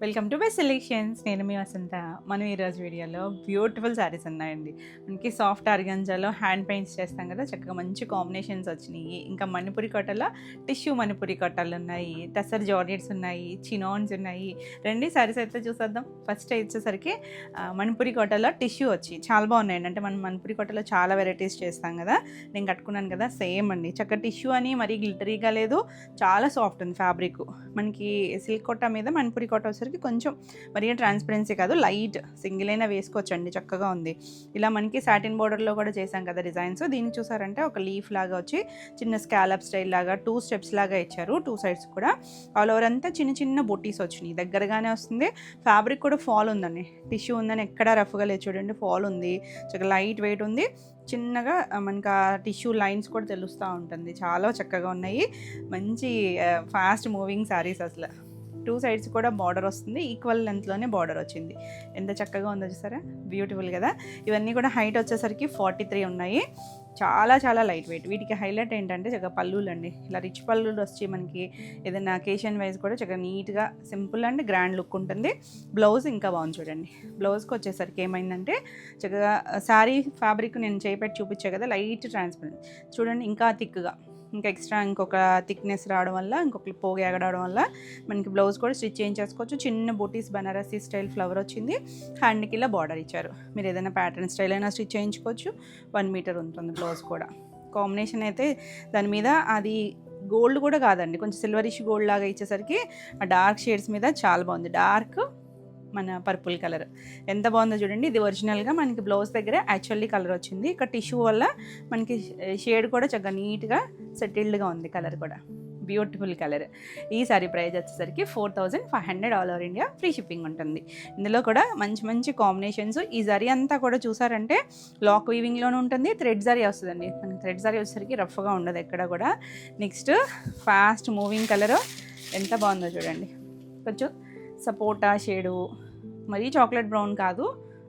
Welcome to best selections. నేను మీ వసంత. మనం ఈరోజు వీడియోలో బ్యూటిఫుల్ శారీస్ ఉన్నాయండి. మనకి సాఫ్ట్ ఆర్గంజాలో హ్యాండ్ పెయింట్స్ చేస్తాం కదా, చక్కగా మంచి కాంబినేషన్స్ వచ్చినాయి. ఇంకా మణిపురి కొట్టలో టిష్యూ మణిపురి కొట్టలు ఉన్నాయి, టసర్ జార్జెట్స్ ఉన్నాయి, చినాన్స్ ఉన్నాయి. రెండు శారీస్ అయితే చూసేద్దాం. ఫస్ట్ వచ్చేసరికి మణిపురి కొట్టలో టిష్యూ వచ్చి చాలా బాగున్నాయండి. అంటే మనం మణిపురి కొట్టలో చాలా వెరైటీస్ చేస్తాం కదా, నేను కట్టుకున్నాను కదా, సేమ్ అండి. చక్కగా టిష్యూ అని మరీ గ్లిటరీగా లేదు, చాలా సాఫ్ట్ ఉంది ఫ్యాబ్రిక్. మనకి సిల్క్ కొట్ట మీద మణిపురి కొట్ట వచ్చేసరికి కొంచెం మరీ ట్రాన్స్పరెన్సీ కాదు, లైట్ సింగిల్ అయినా వేసుకోవచ్చండి, చక్కగా ఉంది. ఇలా మనకి సాటిన్ బోర్డర్లో కూడా చేసాం కదా డిజైన్స్. దీన్ని చూసారంటే ఒక లీఫ్ లాగా వచ్చి చిన్న స్కాలప్ స్టైల్ లాగా 2 స్టెప్స్ లాగా ఇచ్చారు. 2 సైడ్స్ కూడా ఆల్ ఓవర్ అంతా చిన్న చిన్న బొటీస్ వచ్చినాయి. దగ్గరగానే వస్తుంది. ఫ్యాబ్రిక్ కూడా ఫాల్ ఉందండి, టిష్యూ ఉందని ఎక్కడా రఫ్గా లేదు చూడండి, ఫాల్ ఉంది. చక్కగా లైట్ వెయిట్ ఉంది. చిన్నగా మనకు ఆ టిష్యూ లైన్స్ కూడా తెలుస్తూ ఉంటుంది. చాలా చక్కగా ఉన్నాయి. మంచి ఫాస్ట్ మూవింగ్ శారీస్. అసలు 2 సైడ్స్ కూడా బార్డర్ వస్తుంది, ఈక్వల్ లెంత్లోనే బార్డర్ వచ్చింది. ఎంత చక్కగా ఉందో చూసారా, బ్యూటిఫుల్ కదా. ఇవన్నీ కూడా హైట్ వచ్చేసరికి 43 ఉన్నాయి. చాలా చాలా లైట్ వెయిట్. వీటికి హైలైట్ ఏంటంటే చక్కగా పళ్ళులు అండి. ఇలా రిచ్ పళ్ళులు వచ్చి మనకి ఏదైనా అకేషన్ వైజ్ కూడా చక్కగా నీట్గా సింపుల్ అండ్ గ్రాండ్ లుక్ ఉంటుంది. బ్లౌజ్ ఇంకా బాగుంది చూడండి. బ్లౌజ్కి వచ్చేసరికి ఏమైందంటే చక్కగా శారీ ఫ్యాబ్రిక్ నేను చేపెట్టి చూపించే కదా, లైట్ ట్రాన్స్పరెంట్ చూడండి, ఇంకా థిక్గా, ఇంకా ఎక్స్ట్రా ఇంకొక థిక్నెస్ రావడం వల్ల, ఇంకొక పోగు ఎగడవడం వల్ల మనకి బ్లౌజ్ కూడా స్టిచ్ చేయించేసుకోవచ్చు. చిన్న బూటీస్ బనారసీ స్టైల్ ఫ్లవర్ వచ్చింది. హ్యాండ్కి ఇలా బార్డర్ ఇచ్చారు. మీరు ఏదైనా ప్యాటర్న్ స్టైల్ అయినా స్టిచ్ చేయించుకోవచ్చు. 1 మీటర్ ఉంటుంది బ్లౌజ్ కూడా. కాంబినేషన్ అయితే దాని మీద అది గోల్డ్ కూడా కాదండి, కొంచెం సిల్వరిష్ గోల్డ్ లాగా ఇచ్చేసరికి ఆ డార్క్ షేడ్స్ మీద చాలా బాగుంది. డార్క్ మన పర్పుల్ కలర్ ఎంత బాగుందో చూడండి. ఇది ఒరిజినల్గా మనకి బ్లౌజ్ దగ్గర యాక్చువల్లీ కలర్ వచ్చింది. ఇక్కడ టిష్యూ వల్ల మనకి షేడ్ కూడా చక్కగా నీట్గా సెటిల్డ్గా ఉంది. కలర్ కూడా బ్యూటిఫుల్ కలర్. ఈ సారీ ప్రైస్ వచ్చేసరికి 4500 all over India free shipping ఉంటుంది. ఇందులో కూడా మంచి మంచి కాంబినేషన్స్. ఈ జరీ అంతా కూడా చూసారంటే లాక్ వీవింగ్లోనే ఉంటుంది. థ్రెడ్ జరీ వస్తుందండి. మనకి థ్రెడ్ జరీ వచ్చేసరికి రఫ్గా ఉండదు ఎక్కడ కూడా. నెక్స్ట్ ఫాస్ట్ మూవింగ్ కలర్ ఎంత బాగుందో చూడండి. కొంచెం సపోటా షేడు, మరీ చాక్లెట్ బ్రౌన్ కాదు,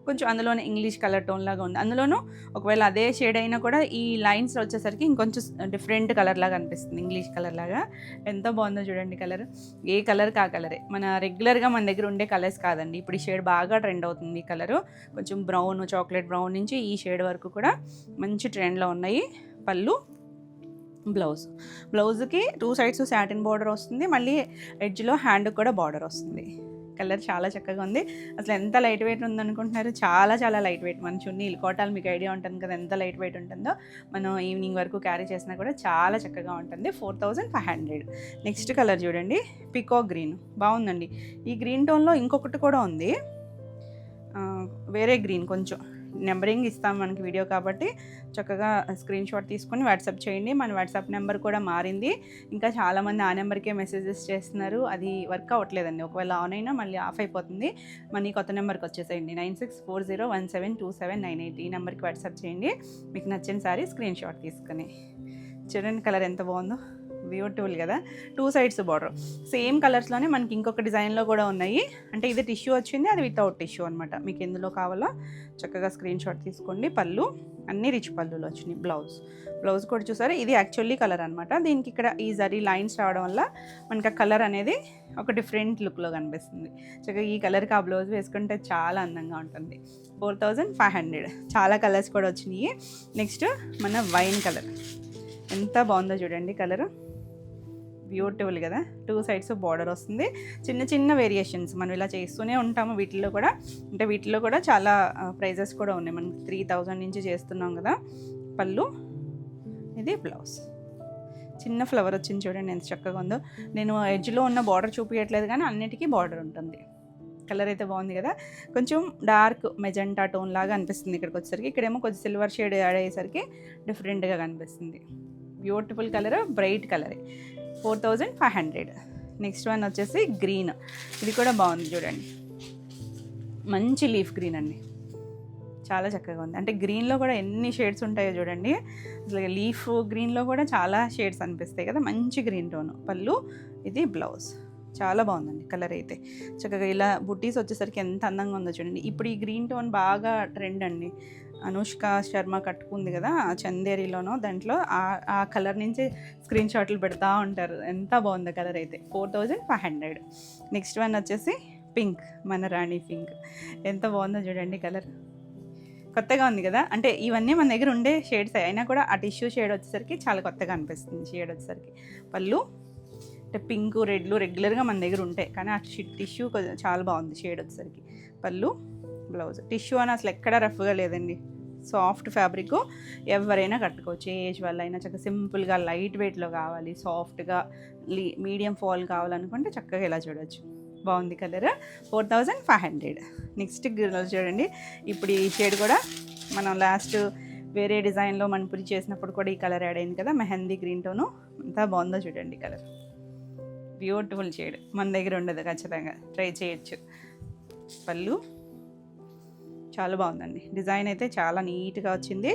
కొంచెం అందులోనే ఇంగ్లీష్ కలర్ టోన్ లాగా ఉంది. అందులోనూ ఒకవేళ అదే షేడ్ అయినా కూడా ఈ లైన్స్ వచ్చేసరికి ఇంకొంచెం డిఫరెంట్ కలర్ లాగా అనిపిస్తుంది, ఇంగ్లీష్ కలర్ లాగా. ఎంత బాగుందో చూడండి కలర్. ఏ కలర్ కా కలరే, మన రెగ్యులర్గా మన దగ్గర ఉండే కలర్స్ కాదండి. ఇప్పుడు ఈ షేడ్ బాగా ట్రెండ్ అవుతుంది. ఈ కలరు కొంచెం బ్రౌన్, చాక్లెట్ బ్రౌన్ నుంచి ఈ షేడ్ వరకు కూడా మంచి ట్రెండ్లో ఉన్నాయి. పళ్ళు, బ్లౌజ్కి 2 సైడ్స్ సాటిన్ బార్డర్ వస్తుంది. మళ్ళీ ఎడ్జ్లో హ్యాండ్కి కూడా బార్డర్ వస్తుంది. కలర్ చాలా చక్కగా ఉంది. అసలు ఎంత లైట్ వెయిట్ ఉందనుకుంటున్నారు, చాలా చాలా లైట్ వెయిట్. మన చున్నీలు కోటాలు మీకు ఐడియా ఉంటుంది కదా, ఎంత లైట్ వెయిట్ ఉంటుందో. మనం ఈవినింగ్ వరకు క్యారీ చేసినా కూడా చాలా చక్కగా ఉంటుంది. 4500. నెక్స్ట్ కలర్ చూడండి, పికాక్ గ్రీన్ బాగుందండి. ఈ గ్రీన్ టోన్లో ఇంకొకటి కూడా ఉంది, వేరే గ్రీన్. కొంచెం నెంబరింగ్ ఇస్తాం మనకి వీడియో కాబట్టి చక్కగా స్క్రీన్ షాట్ తీసుకొని వాట్సాప్ చేయండి. మన వాట్సాప్ నెంబర్ కూడా మారింది. ఇంకా చాలామంది ఆ నెంబర్కే మెసేజెస్ చేస్తున్నారు, అది వర్క్ అవ్వట్లేదండి. ఒకవేళ ఆన్ అయినా మళ్ళీ ఆఫ్ అయిపోతుంది. మనీ కొత్త నెంబర్కి వచ్చేసేయండి, 9640172798. ఈ నెంబర్కి వాట్సాప్ చేయండి. మీకు నచ్చిన సారీ స్క్రీన్ షాట్ తీసుకొని. చూడండి కలర్ ఎంత బాగుందో, బ్యూటిఫుల్ కదా. 2 సైడ్స్ బార్డర్ సేమ్ కలర్స్లోనే మనకి ఇంకొక డిజైన్లో కూడా ఉన్నాయి. అంటే ఇది టిష్యూ వచ్చింది, అది వితౌట్ టిష్యూ అనమాట. మీకు ఎందులో కావాలో చక్కగా స్క్రీన్ షాట్ తీసుకోండి. పళ్ళు అన్ని రిచ్ పళ్ళులు వచ్చినాయి. బ్లౌజ్ కూడా చూసారు, ఇది యాక్చువల్లీ కలర్ అనమాట. దీనికి ఇక్కడ ఈ జరీ లైన్స్ రావడం వల్ల మనకి ఆ కలర్ అనేది ఒక డిఫరెంట్ లుక్లో కనిపిస్తుంది. చక్కగా ఈ కలర్కి ఆ బ్లౌజ్ వేసుకుంటే చాలా అందంగా ఉంటుంది. 4500. చాలా కలర్స్ కూడా వచ్చినాయి. నెక్స్ట్ మన వైన్ కలర్ ఎంత బాగుందో చూడండి. కలర్ బ్యూటిఫుల్ కదా. 2 సైడ్స్ బార్డర్ వస్తుంది. చిన్న చిన్న వేరియేషన్స్ మనం ఇలా చేస్తూనే ఉంటాము వీటిల్లో కూడా. అంటే వీటిలో కూడా చాలా ప్రైజెస్ కూడా ఉన్నాయి. మనకి 3000 నుంచి చేస్తున్నాం కదా. పళ్ళు, ఇది బ్లౌజ్. చిన్న ఫ్లవర్ వచ్చింది చూడండి, ఎంత చక్కగా ఉందో. నేను ఎడ్జ్లో ఉన్న బార్డర్ చూపించట్లేదు కానీ అన్నిటికీ బార్డర్ ఉంటుంది. కలర్ అయితే బాగుంది కదా. కొంచెం డార్క్ మెజెంటా టోన్ లాగా అనిపిస్తుంది ఇక్కడికి వచ్చేసరికి. ఇక్కడేమో కొంచెం సిల్వర్ షేడ్ యాడ్ అయ్యేసరికి డిఫరెంట్గా కనిపిస్తుంది. Beautiful colour, bright colour. 4500. Next one వచ్చేసి గ్రీన్. ఇది కూడా బాగుంది చూడండి, మంచి లీఫ్ గ్రీన్ అండి, చాలా చక్కగా ఉంది. అంటే గ్రీన్లో కూడా ఎన్ని షేడ్స్ ఉంటాయో చూడండి. అసలు లీఫ్ గ్రీన్లో కూడా చాలా షేడ్స్ అనిపిస్తాయి కదా. మంచి గ్రీన్ టోను. పళ్ళు, ఇది బ్లౌజ్. చాలా బాగుందండి కలర్ అయితే. చక్కగా ఇలా బుట్టీస్ వచ్చేసరికి ఎంత అందంగా ఉందో చూడండి. ఇప్పుడు ఈ గ్రీన్ టోన్ బాగా ట్రెండ్ అండి. అనుష్క శర్మ కట్టుకుంది కదా చందేరిలోనో, దాంట్లో ఆ కలర్ నుంచి స్క్రీన్ షాట్లు పెడతా ఉంటారు. ఎంత బాగుంది కలర్ అయితే. 4500. నెక్స్ట్ వన్ వచ్చేసి పింక్, మన రాణి పింక్. ఎంత బాగుందో చూడండి కలర్. కొత్తగా ఉంది కదా, అంటే ఇవన్నీ మన దగ్గర ఉండే షేడ్స్ అయినా కూడా ఆ టిష్యూ షేడ్ వచ్చేసరికి చాలా కొత్తగా అనిపిస్తుంది. షేడ్ వచ్చేసరికి పళ్ళు అంటే పింక్ రెడ్లు రెగ్యులర్గా మన దగ్గర ఉంటాయి, కానీ ఆ టిష్యూ చాలా బాగుంది షేడ్ వచ్చేసరికి. పళ్ళు, బ్లౌజ్. టిష్యూ అని అసలు ఎక్కడ రఫ్గా లేదండి, సాఫ్ట్ ఫ్యాబ్రిక్, ఎవరైనా కట్టుకోవచ్చు. ఏ ఏజ్ వల్ల అయినా చక్కగా సింపుల్గా లైట్ వెయిట్లో కావాలి, సాఫ్ట్గా మీడియం ఫాల్ కావాలనుకుంటే చక్కగా ఇలా చూడవచ్చు. బాగుంది కలర్. 4500. నెక్స్ట్ చూడండి, ఇప్పుడు ఈ షేడ్ కూడా మనం లాస్ట్ వేరే డిజైన్లో మణిపురి చేసినప్పుడు కూడా ఈ కలర్ యాడ్ అయింది కదా, మెహందీ గ్రీన్ టోను. ఎంత బాగుందో చూడండి కలర్. బ్యూటిఫుల్ షేడ్, మన దగ్గర ఉండదు, ఖచ్చితంగా ట్రై చేయొచ్చు. పళ్ళు చాలా బాగుందండి, డిజైన్ అయితే చాలా నీట్గా వచ్చింది,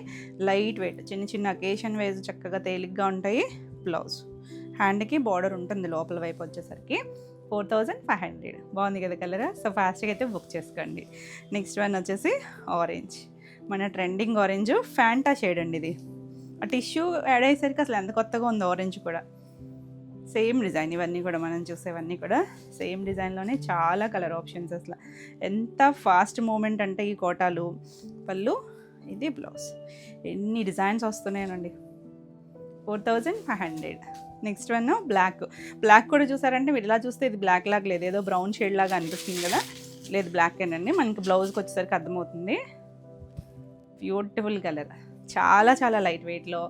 లైట్ వెయిట్, చిన్న చిన్న అకేషన్ వైజ్ చక్కగా తేలిగ్గా ఉంటాయి. బ్లౌజ్, హ్యాండ్కి బార్డర్ ఉంటుంది లోపల వైపు వచ్చేసరికి. 4500. బాగుంది కదా కలర్. సో ఫాస్ట్గా అయితే బుక్ చేసుకోండి. నెక్స్ట్ వన్ వచ్చేసి ఆరెంజ్, మన ట్రెండింగ్ ఆరెంజ్, ఫ్యాంటా షేడ్ అండి ఇది. ఆ టిష్యూ యాడ్ అయ్యేసరికి అసలు ఎంత కొత్తగా ఉంది ఆరెంజ్ కూడా. సేమ్ డిజైన్, ఇవన్నీ కూడా మనం చూసేవన్నీ కూడా సేమ్ డిజైన్లోనే చాలా కలర్ ఆప్షన్స్. అసలు ఎంత ఫాస్ట్ మూమెంట్ అంటే ఈ కోటాలు. పళ్ళు, ఇది బ్లౌజ్. ఎన్ని డిజైన్స్ వస్తున్నాయండి. 4500. Next one black. బ్లాక్ కూడా చూసారంటే మీరు ఇలా చూస్తే ఇది బ్లాక్ లాగా లేదు, ఏదో బ్రౌన్ షేడ్ లాగా అనిపిస్తుంది కదా, లేదు బ్లాక్ ఏనండి. మనకి బ్లౌజ్కి వచ్చేసరికి అర్థమవుతుంది. బ్యూటిఫుల్ కలర్, చాలా చాలా లైట్ వెయిట్లో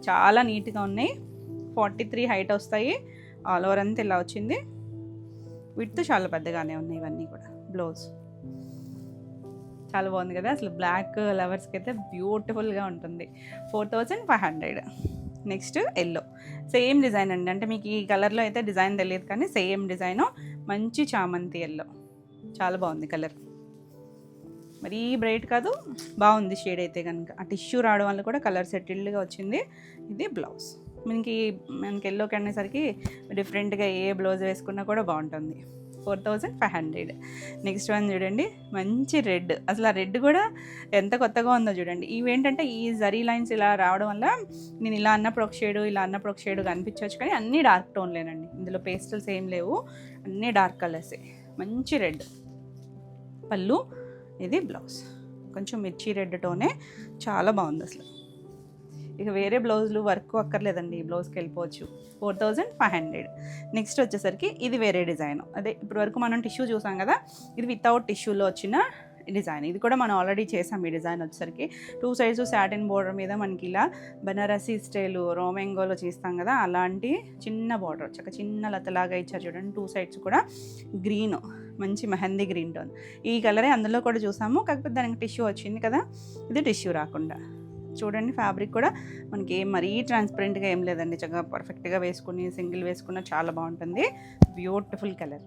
చాలా నీట్గా ఉన్నాయి. 43 హైట్ వస్తాయి, ఆల్ ఓవర్ అంతా ఇలా వచ్చింది. విడ్త్ చాలా పెద్దగానే ఉన్నాయి ఇవన్నీ కూడా. బ్లౌజ్ చాలా బాగుంది కదా, అసలు బ్లాక్ లవర్స్కి అయితే బ్యూటిఫుల్గా ఉంటుంది. 4500. నెక్స్ట్ ఎల్లో, సేమ్ డిజైన్ అండి, అంటే మీకు ఈ కలర్లో అయితే డిజైన్ తెలియదు కానీ సేమ్ డిజైను, మంచి చామంతి ఎల్లో. చాలా బాగుంది కలర్, మరీ బ్రైట్ కాదు, బాగుంది షేడ్ అయితే కనుక. ఆ టిష్యూ రావడం వల్ల కూడా కలర్ సెటిల్డ్గా వచ్చింది. ఇది బ్లౌజ్. మనకి ఎల్లోకి అనేసరికి డిఫరెంట్గా ఏ బ్లౌజ్ వేసుకున్నా కూడా బాగుంటుంది. 4500. నెక్స్ట్ వన్ చూడండి, మంచి రెడ్. అసలు ఆ రెడ్ కూడా ఎంత కొత్తగా ఉందో చూడండి. ఇవేంటంటే ఈ జరీ లైన్స్ ఇలా రావడం వల్ల నేను ఇలా అన్నప్పుడు ఒక షేడు, ఇలా అన్నప్పుడు ఒక షేడు కనిపించవచ్చు, కానీ అన్నీ డార్క్ టోన్లేనండి. ఇందులో పేస్టల్స్ ఏం లేవు, అన్నీ డార్క్ కలర్సే. మంచి రెడ్. పళ్ళు, ఇది బ్లౌజ్. కొంచెం మిర్చి రెడ్ టోనే, చాలా బాగుంది అసలు. ఇక వేరే బ్లౌజులు వర్క్ అక్కర్లేదండి, ఈ బ్లౌజ్కి వెళ్ళిపోవచ్చు. 4500. నెక్స్ట్ వచ్చేసరికి ఇది వేరే డిజైన్. అదే ఇప్పుడు వరకు మనం టిష్యూ చూసాం కదా, ఇది వితౌట్ టిష్యూలో వచ్చిన డిజైన్. ఇది కూడా మనం ఆల్రెడీ చేసాం. ఈ డిజైన్ వచ్చేసరికి 2 సైడ్స్ సాటిన్ బోర్డర్ మీద మనకి ఇలా బనారసీ స్టైలు రోమెంగోలో చేస్తాం కదా, అలాంటి చిన్న బోర్డర్, చక్క చిన్న లతలాగా ఇచ్చారు చూడండి. 2 సైడ్స్ కూడా గ్రీన్, మంచి మెహందీ గ్రీన్ టోన్. ఈ కలరే అందులో కూడా చూసాము, కాకపోతే దానికి టిష్యూ వచ్చింది కదా, ఇది టిష్యూ రాకుండా. చూడండి ఫ్యాబ్రిక్ కూడా మనకి మరీ ట్రాన్స్పరెంట్గా ఏం లేదండి, చక్కగా పర్ఫెక్ట్గా వేసుకుని సింగిల్ వేసుకున్న చాలా బాగుంటుంది. Beautiful colour.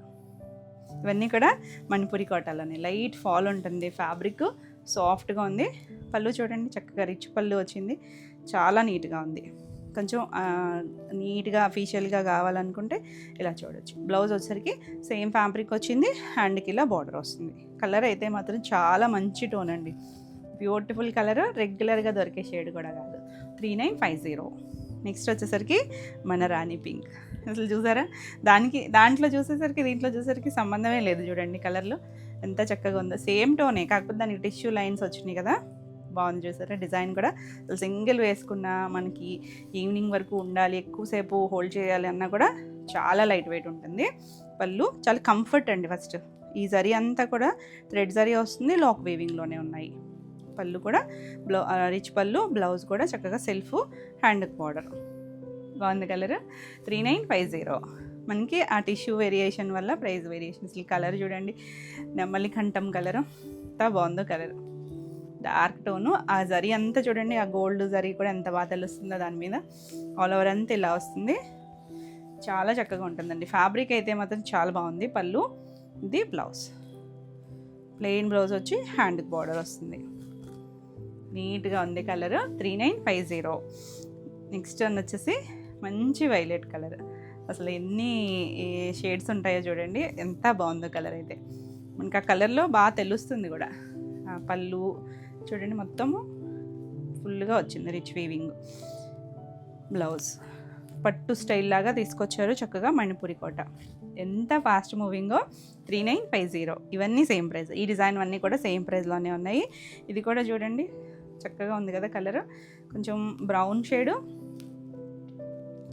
ఇవన్నీ కూడా మణిపురి కోటాలని లైట్ ఫాల్ ఉంటుంది, ఫ్యాబ్రిక్ సాఫ్ట్గా ఉంది. పళ్ళు చూడండి, చక్కగా రిచ్ పళ్ళు వచ్చింది, చాలా నీట్గా ఉంది. కొంచెం నీట్గా అఫీషియల్గా కావాలనుకుంటే ఇలా చూడొచ్చు. బ్లౌజ్ వచ్చేసరికి సేమ్ ఫ్యాబ్రిక్ వచ్చింది, హ్యాండ్కి ఇలా బార్డర్ వస్తుంది. కలర్ అయితే మాత్రం చాలా మంచి టోన్ అండి, బ్యూటిఫుల్ కలర్, రెగ్యులర్గా దొరికే షేడ్ కూడా కాదు. 3950. నెక్స్ట్ వచ్చేసరికి మన రాణి పింక్. అసలు చూసారా, దాంట్లో చూసేసరికి దీంట్లో చూసేసరికి సంబంధమే లేదు. చూడండి కలర్లో ఎంత చక్కగా ఉందో, సేమ్ టోనే, కాకపోతే దానికి టిష్యూ లైన్స్ వచ్చినాయి కదా, బాగుంది. చూసారా డిజైన్ కూడా, సింగిల్ వేసుకున్నా మనకి ఈవినింగ్ వరకు ఉండాలి, ఎక్కువసేపు హోల్డ్ చేయాలి అన్నా కూడా చాలా లైట్ వెయిట్ ఉంటుంది. పళ్ళు చాలా కంఫర్ట్ అండి. ఫస్ట్ ఈ జరీ అంతా కూడా థ్రెడ్ జరీ వస్తుంది, లాక్ వీవింగ్లోనే ఉన్నాయి. పళ్ళు కూడా రిచ్ పళ్ళు, బ్లౌజ్ కూడా చక్కగా సెల్ఫ్, హ్యాండ్కి బార్డర్. బాగుంది కలర్. 3950. మనకి ఆ టిష్యూ వేరియేషన్ వల్ల ప్రైస్ వేరియేషన్. అసలు కలర్ చూడండి, నెమ్మలి కంఠం కలర్, ఎంత బాగుందో కలర్. డార్క్ టోను, ఆ జరీ అంతా చూడండి, ఆ గోల్డ్ జరీ కూడా ఎంత బాగా తెలుస్తుందో దాని మీద. ఆల్ ఓవర్ అంతా ఇలా వస్తుంది, చాలా చక్కగా ఉంటుందండి. ఫ్యాబ్రిక్ అయితే మాత్రం చాలా బాగుంది. పళ్ళు, ఇది బ్లౌజ్. ప్లెయిన్ బ్లౌజ్ వచ్చి హ్యాండ్కి బార్డర్ వస్తుంది, నీట్గా ఉంది కలర్. 3950. నెక్స్ట్ వన్ వచ్చేసి మంచి వైలెట్ కలర్. అసలు ఎన్ని షేడ్స్ ఉంటాయో చూడండి, ఎంత బాగుందో కలర్ అయితే. మనకి ఆ కలర్లో బాగా తెలుస్తుంది కూడా. పళ్ళు చూడండి, మొత్తము ఫుల్గా వచ్చింది రిచ్ వీవింగ్. బ్లౌజ్ పట్టు స్టైల్ లాగా తీసుకొచ్చారు చక్కగా మణిపురి కోట. ఎంత ఫాస్ట్ మూవింగో. 3950. ఇవన్నీ సేమ్ ప్రైస్. ఈ డిజైన్ అన్నీ కూడా సేమ్ ప్రైస్లోనే ఉన్నాయి. ఇది కూడా చూడండి చక్కగా ఉంది కదా కలర్, కొంచెం బ్రౌన్ షేడు,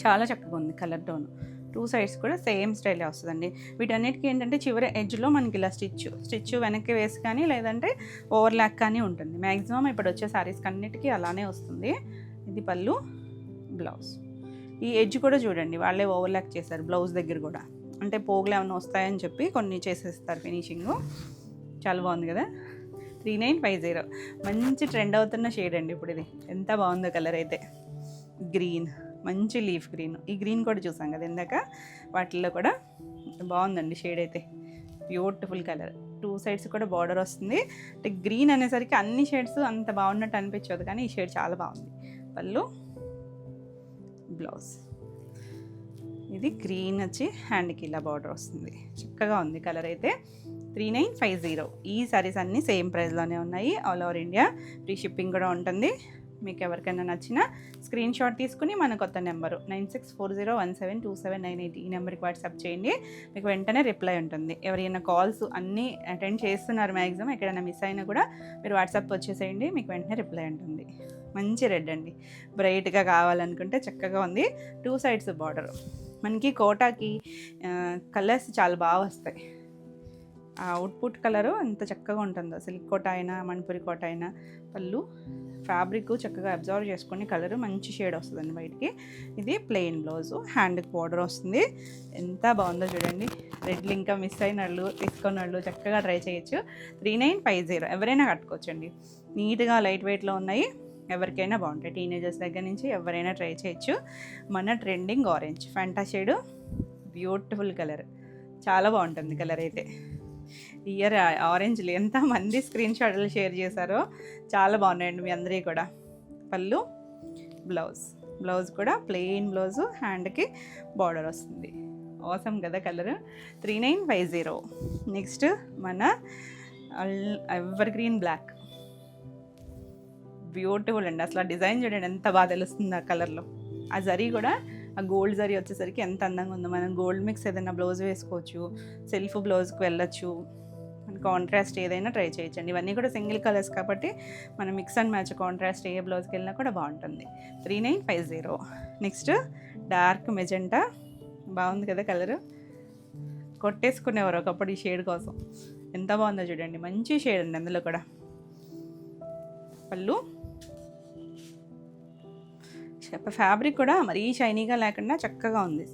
చాలా చక్కగా ఉంది కలర్ టోన్. 2 సైడ్స్ కూడా సేమ్ స్టైలే వస్తుందండి. వీటన్నిటికీ ఏంటంటే చివరి ఎడ్జ్లో మనకి ఇలా స్టిచ్ వెనక్కి వేసి కానీ లేదంటే ఓవర్లాక్ కానీ ఉంటుంది. మ్యాక్సిమం ఇప్పుడు వచ్చే శారీస్కి అన్నిటికీ అలానే వస్తుంది. ఇది పళ్ళు, బ్లౌజ్. ఈ ఎడ్జ్ కూడా చూడండి వాళ్ళే ఓవర్లాక్ చేశారు బ్లౌజ్ దగ్గర కూడా, అంటే పోగులు ఏమైనా వస్తాయని చెప్పి కొన్ని చేసేస్తారు ఫినిషింగ్. చాలా బాగుంది కదా. 3950. మంచి ట్రెండ్ అవుతున్న షేడ్ అండి ఇప్పుడు ఇది. ఎంత బాగుందో కలర్ అయితే. గ్రీన్, మంచి లీఫ్ గ్రీన్. ఈ గ్రీన్ కూడా చూసాం కదా ఇందాక, వాటిల్లో కూడా బాగుందండి షేడ్ అయితే. Beautiful colour. 2 సైడ్స్ కూడా బార్డర్ వస్తుంది. అంటే గ్రీన్ అనేసరికి అన్ని షేడ్స్ అంత బాగున్నట్టు అనిపించదు, కానీ ఈ షేడ్ చాలా బాగుంది. పళ్ళు, బ్లౌజ్. ఇది గ్రీన్ వచ్చి హ్యాండ్కి ఇలా బార్డర్ వస్తుంది. చక్కగా ఉంది కలర్ అయితే. 3950. ఈ సారీస్ అన్నీ సేమ్ ప్రైస్లోనే ఉన్నాయి. All over India free shipping కూడా ఉంటుంది. మీకు ఎవరికైనా నచ్చిన స్క్రీన్ షాట్ తీసుకుని మన కొత్త నెంబరు 9640172798 ఈ నెంబర్కి వాట్సాప్ చేయండి. మీకు వెంటనే రిప్లై ఉంటుంది. ఎవరైనా కాల్స్ అన్నీ అటెండ్ చేస్తున్నారు మ్యాక్సిమం, ఎక్కడైనా మిస్ అయినా కూడా మీరు వాట్సాప్ వచ్చేసేయండి, మీకు వెంటనే రిప్లై ఉంటుంది. మంచి రెడ్ అండి, బ్రైట్గా కావాలనుకుంటే చక్కగా ఉంది. 2 సైడ్స్ బార్డర్. మనకి కోటాకి కలర్స్ చాలా బాగా వస్తాయి. ఆ అవుట్పుట్ కలరు ఎంత చక్కగా ఉంటుందో. సిల్క్ కోట అయినా మణిపురి కోట అయినా. పళ్ళు, ఫ్యాబ్రిక్ చక్కగా అబ్జర్వ్ చేసుకొని కలరు మంచి షేడ్ వస్తుందండి బయటికి. ఇది ప్లెయిన్ బ్లౌజు, హ్యాండ్కి బార్డర్ వస్తుంది. ఎంత బాగుందో చూడండి. రెడ్లు ఇంకా మిస్ అయిన వాళ్ళు, తీసుకున్న వాళ్ళు చక్కగా ట్రై చేయొచ్చు. 3950. ఎవరైనా కట్టుకోవచ్చండి. నీట్గా లైట్ వెయిట్లో ఉన్నాయి. ఎవరికైనా బాగుంటాయి. టీనేజర్స్ దగ్గర నుంచి ఎవరైనా ట్రై చేయొచ్చు. మన trending orange Fanta shade, beautiful colour. చాలా బాగుంటుంది కలర్ అయితే. ఇయర్ ఆరెంజ్లు ఎంతమంది స్క్రీన్ షాట్లు షేర్ చేశారో, చాలా బాగున్నాయండి మీ అందరికీ కూడా. పళ్ళు, బ్లౌజ్ కూడా ప్లెయిన్ బ్లౌజు, హ్యాండ్కి బార్డర్ వస్తుంది. అవసరం కదా కలర్. 3950. నెక్స్ట్ మన ఎవర్ గ్రీన్ బ్లాక్. బ్యూటిఫుల్ అండి. అసలు ఆ డిజైన్ చూడండి ఎంత బాగా తెలుస్తుంది ఆ కలర్లో. ఆ జరీ కూడా, ఆ గోల్డ్ జరీ వచ్చేసరికి ఎంత అందంగా ఉందో. మనం గోల్డ్ మిక్స్ ఏదైనా బ్లౌజ్ వేసుకోవచ్చు, సెల్ఫ్ బ్లౌజ్కి వెళ్ళొచ్చు, మన కాంట్రాస్ట్ ఏదైనా ట్రై చేయొచ్చండి. ఇవన్నీ కూడా సింగిల్ కలర్స్ కాబట్టి మనం మిక్స్ అండ్ మ్యాచ్ కాంట్రాస్ట్ ఏ బ్లౌజ్కి వెళ్ళినా కూడా బాగుంటుంది. 3950. Next dark magenta. బాగుంది కదా కలరు. కొట్టేసుకునేవారు ఒకప్పుడు ఈ షేడ్ కోసం. ఎంత బాగుందో చూడండి. మంచి షేడ్ అండి అందులో కూడా. పళ్ళు, ఫ్యాబ్రిక్ కూడా మరీ షైనీగా లేకుండా చక్కగా ఉంది.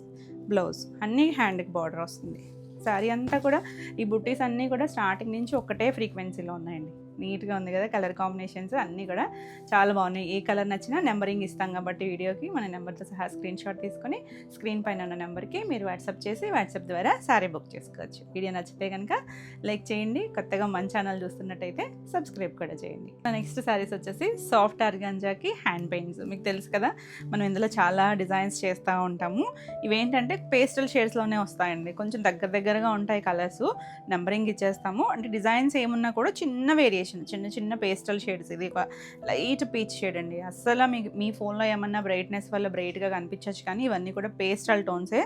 బ్లౌజ్ అన్నీ హ్యాండ్కి బార్డర్ వస్తుంది. శారీ అంతా కూడా ఈ బుట్టీస్ అన్నీ కూడా స్టార్టింగ్ నుంచి ఒకటే ఫ్రీక్వెన్సీలో ఉన్నాయండి. నీట్గా ఉంది కదా కలర్ కాంబినేషన్స్ అన్నీ కూడా చాలా బాగున్నాయి. ఏ కలర్ నచ్చినా నెంబరింగ్ ఇస్తాం కాబట్టి వీడియోకి మన నెంబర్తో సహా స్క్రీన్ షాట్ తీసుకొని స్క్రీన్ పైన ఉన్న నెంబర్కి మీరు వాట్సాప్ చేసి వాట్సాప్ ద్వారా శారీ బుక్ చేసుకోవచ్చు. వీడియో నచ్చితే కనుక లైక్ చేయండి. కొత్తగా మన ఛానల్ చూస్తున్నట్టయితే సబ్స్క్రైబ్ కూడా చేయండి. నెక్స్ట్ శారీస్ వచ్చేసి సాఫ్ట్ ఆర్గాంజాకి హ్యాండ్ పెయింట్స్. మీకు తెలుసు కదా మనం ఇందులో చాలా డిజైన్స్ చేస్తూ ఉంటాము. ఇవేంటంటే పేస్టల్ షేడ్స్లోనే వస్తాయండి. కొంచెం దగ్గరగా ఉంటాయి కలర్స్. నెంబరింగ్ ఇచ్చేస్తాము. అంటే డిజైన్స్ ఏమున్నా కూడా చిన్న వేరియేషన్, చిన్న పేస్టల్ షేడ్స్. ఇది ఒక లైట్ పీచ్ షేడ్ అండి. అస్సలు మీ ఫోన్లో ఏమన్నా బ్రైట్నెస్ వల్ల బ్రైట్గా కనిపించవచ్చు, కానీ ఇవన్నీ కూడా పేస్టల్ టోన్సే.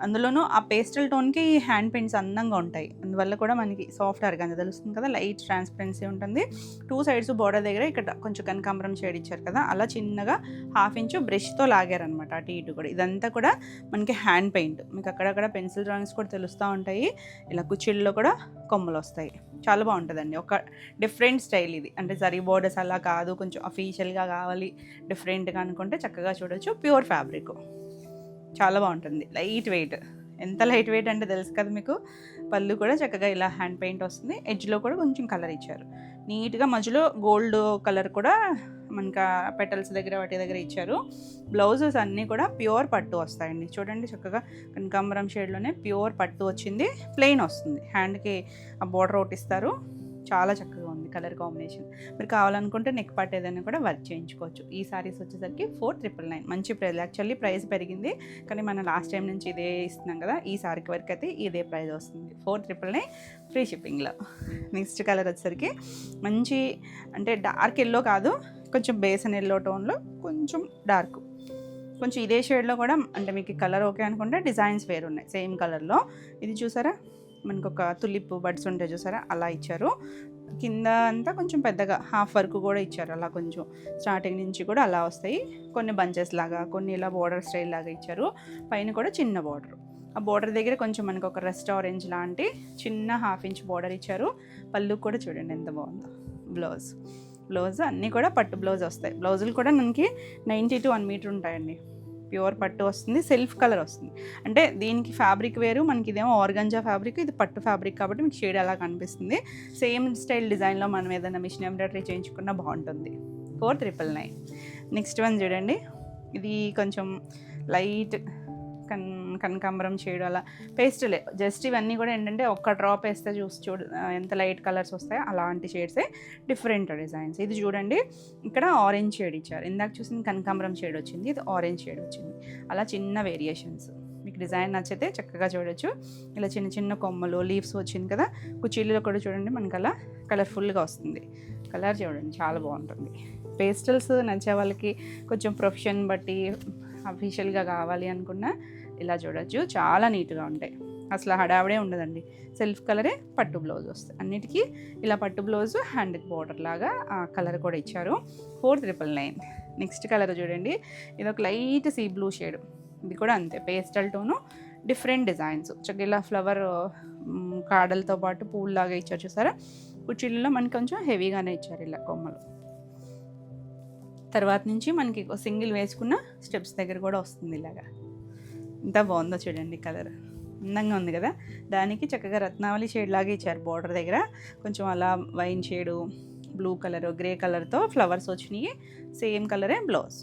అందులోనూ ఆ పేస్టల్ టోన్కి హ్యాండ్ పెయింట్స్ అందంగా ఉంటాయి. అందువల్ల కూడా మనకి సాఫ్ట్ ఆర్గాంజా తెలుస్తుంది కదా, లైట్ ట్రాన్స్పరెన్సీ ఉంటుంది. 2 సైడ్స్ బోర్డర్ దగ్గర ఇక్కడ కొంచెం కనకాంబరం షేడ్ ఇచ్చారు కదా, అలా చిన్నగా 1/2 ఇంచు బ్రష్తో లాగారనమాట అటు ఇటు కూడా. ఇదంతా కూడా మనకి హ్యాండ్ పెయింట్. మీకు అక్కడక్కడ పెన్సిల్ డ్రాయింగ్స్ కూడా తెలుస్తూ ఉంటాయి. ఇలా కుచ్చిళ్ళలో కూడా కొమ్మలు వస్తాయి. చాలా బాగుంటుందండి. ఒక డిఫరెంట్ స్టైల్ ఇది. అంటే జరీ బోర్డర్స్ అలా కాదు, కొంచెం అఫీషియల్గా కావాలి, డిఫరెంట్గా అనుకుంటే చక్కగా చూడొచ్చు. ప్యూర్ ఫ్యాబ్రిక్, చాలా బాగుంటుంది. Light weight. ఎంత లైట్ వెయిట్ అంటే తెలుసు కదా మీకు. పళ్ళు కూడా చక్కగా ఇలా హ్యాండ్ పెయింట్ వస్తుంది. ఎడ్జ్లో కూడా కొంచెం కలర్ ఇచ్చారు నీట్గా. మధ్యలో గోల్డ్ కలర్ కూడా మనకు పెటల్స్ దగ్గర వాటి దగ్గర ఇచ్చారు. బ్లౌజెస్ అన్నీ కూడా ప్యూర్ పట్టు వస్తాయండి. చూడండి చక్కగా కనకాంబరం షేడ్లోనే ప్యూర్ పట్టు వచ్చింది. ప్లెయిన్ వస్తుంది. హ్యాండ్కి ఆ బోర్డర్ ఒకటి ఇస్తారు. చాలా చక్కగా ఉంది కలర్ కాంబినేషన్. మీరు కావాలనుకుంటే నెక్ పార్ట్ ఏదైనా కూడా వర్క్ చేయించుకోవచ్చు. ఈ సారీస్ వచ్చేసరికి 4999. మంచి ప్రైస్. యాక్చువల్లీ ప్రైస్ పెరిగింది, కానీ మనం లాస్ట్ టైం నుంచి ఇదే ఇస్తున్నాం కదా, ఈ సారీకి వరకు అయితే ఇదే ప్రైస్ వస్తుంది. 4999 ఫ్రీ షిప్పింగ్లో. నెక్స్ట్ కలర్ వచ్చేసరికి మంచి అంటే డార్క్ ఎల్లో కాదు, కొంచెం బేసన్ ఎల్లో టోన్లో కొంచెం డార్క్ కొంచెం ఇదే షేడ్లో కూడా అంటే మీకు కలర్ ఓకే అనుకుంటే డిజైన్స్ వేరు ఉన్నాయి సేమ్ కలర్లో. ఇది చూసారా మనకు ఒక తులిప్ బడ్స్ ఉంటాయి చూసారా, అలా ఇచ్చారు. కింద అంతా కొంచెం పెద్దగా హాఫ్ వర్క్ కూడా ఇచ్చారు. అలా కొంచెం స్టార్టింగ్ నుంచి కూడా అలా వస్తాయి. కొన్ని బంచెస్ లాగా, కొన్ని ఇలా బోర్డర్ స్టైల్ లాగా ఇచ్చారు. పైన కూడా చిన్న బోర్డర్, ఆ బోర్డర్ దగ్గర కొంచెం మనకు ఒక రెస్ట్ ఆరెంజ్ లాంటి చిన్న 1/2 ఇంచ్ బోర్డర్ ఇచ్చారు. పళ్ళు కూడా చూడండి ఎంత బాగుందో. బ్లౌజ్ అన్నీ కూడా పట్టు బ్లౌజ్ వస్తాయి. బ్లౌజులు కూడా మనకి 90 to 1 మీటర్ ఉంటాయండి. ప్యూర్ పట్టు వస్తుంది, సెల్ఫ్ కలర్ వస్తుంది. అంటే దీనికి ఫ్యాబ్రిక్ వేరు, మనకి ఇదేమో ఆర్గంజా ఫ్యాబ్రిక్, ఇది పట్టు ఫ్యాబ్రిక్ కాబట్టి మీకు షేడ్ అలా కనిపిస్తుంది. సేమ్ స్టైల్ డిజైన్లో మనం ఏదైనా మిషన్ ఎంబ్రాయిడరీ చేయించుకున్నా బాగుంటుంది. 4,999. నెక్స్ట్ వన్ చూడండి, ఇది కొంచెం లైట్ కనకాంబరం షేడ్, అలా పేస్టలే జస్ట్. ఇవన్నీ కూడా ఏంటంటే ఒక్క డ్రాప్ వేస్తే చూడు ఎంత లైట్ కలర్స్ వస్తాయో అలాంటి షేడ్సే, డిఫరెంట్ డిజైన్స్. ఇది చూడండి ఇక్కడ ఆరెంజ్ షేడ్ ఇచ్చారు. ఇందాక చూసింది కనకాంబరం షేడ్ వచ్చింది, ఇది ఆరెంజ్ షేడ్ వచ్చింది. అలా చిన్న వేరియేషన్స్. మీకు డిజైన్ నచ్చితే చక్కగా చూడొచ్చు. ఇలా చిన్న చిన్న కొమ్మలు, లీవ్స్ వచ్చింది కదా. కుర్చీలలో కూడా చూడండి మనకు అలా కలర్ఫుల్గా వస్తుంది. కలర్ చూడండి చాలా బాగుంటుంది. పేస్టల్స్ నచ్చే వాళ్ళకి కొంచెం ప్రొఫెషన్ బట్టి అఫీషియల్గా కావాలి అనుకున్నా ఇలా చూడొచ్చు. చాలా నీట్గా ఉంటాయి, అసలు హడావిడే ఉండదండి. సెల్ఫ్ కలరే పట్టు బ్లౌజ్ వస్తుంది అన్నిటికీ. ఇలా పట్టు బ్లౌజ్ హ్యాండ్కి బోర్డర్ లాగా ఆ కలర్ కూడా ఇచ్చారు. 4,999. నెక్స్ట్ కలర్ చూడండి, ఇది ఒక లైట్ సీ బ్లూ షేడ్. ఇది కూడా అంతే పేస్టల్ టోను, డిఫరెంట్ డిజైన్స్. చక్కగా ఇలా ఫ్లవర్ కాడలతో పాటు పూల్లాగా ఇచ్చారు చూసారా. కుర్చీలలో మనకి కొంచెం హెవీగానే ఇచ్చారు ఇలా కొమ్మలు. తర్వాత నుంచి మనకి సింగిల్ వేసుకున్న స్టెప్స్ దగ్గర కూడా వస్తుంది ఇలాగా. ఎంత బాగుందో చూడండి, కలర్ అందంగా ఉంది కదా. దానికి చక్కగా రత్నావళి షేడ్ లాగా ఇచ్చారు బోర్డర్ దగ్గర. కొంచెం అలా wine shade, blue colour, grey కలర్తో ఫ్లవర్స్ వచ్చినాయి. సేమ్ కలరే బ్లౌజ్.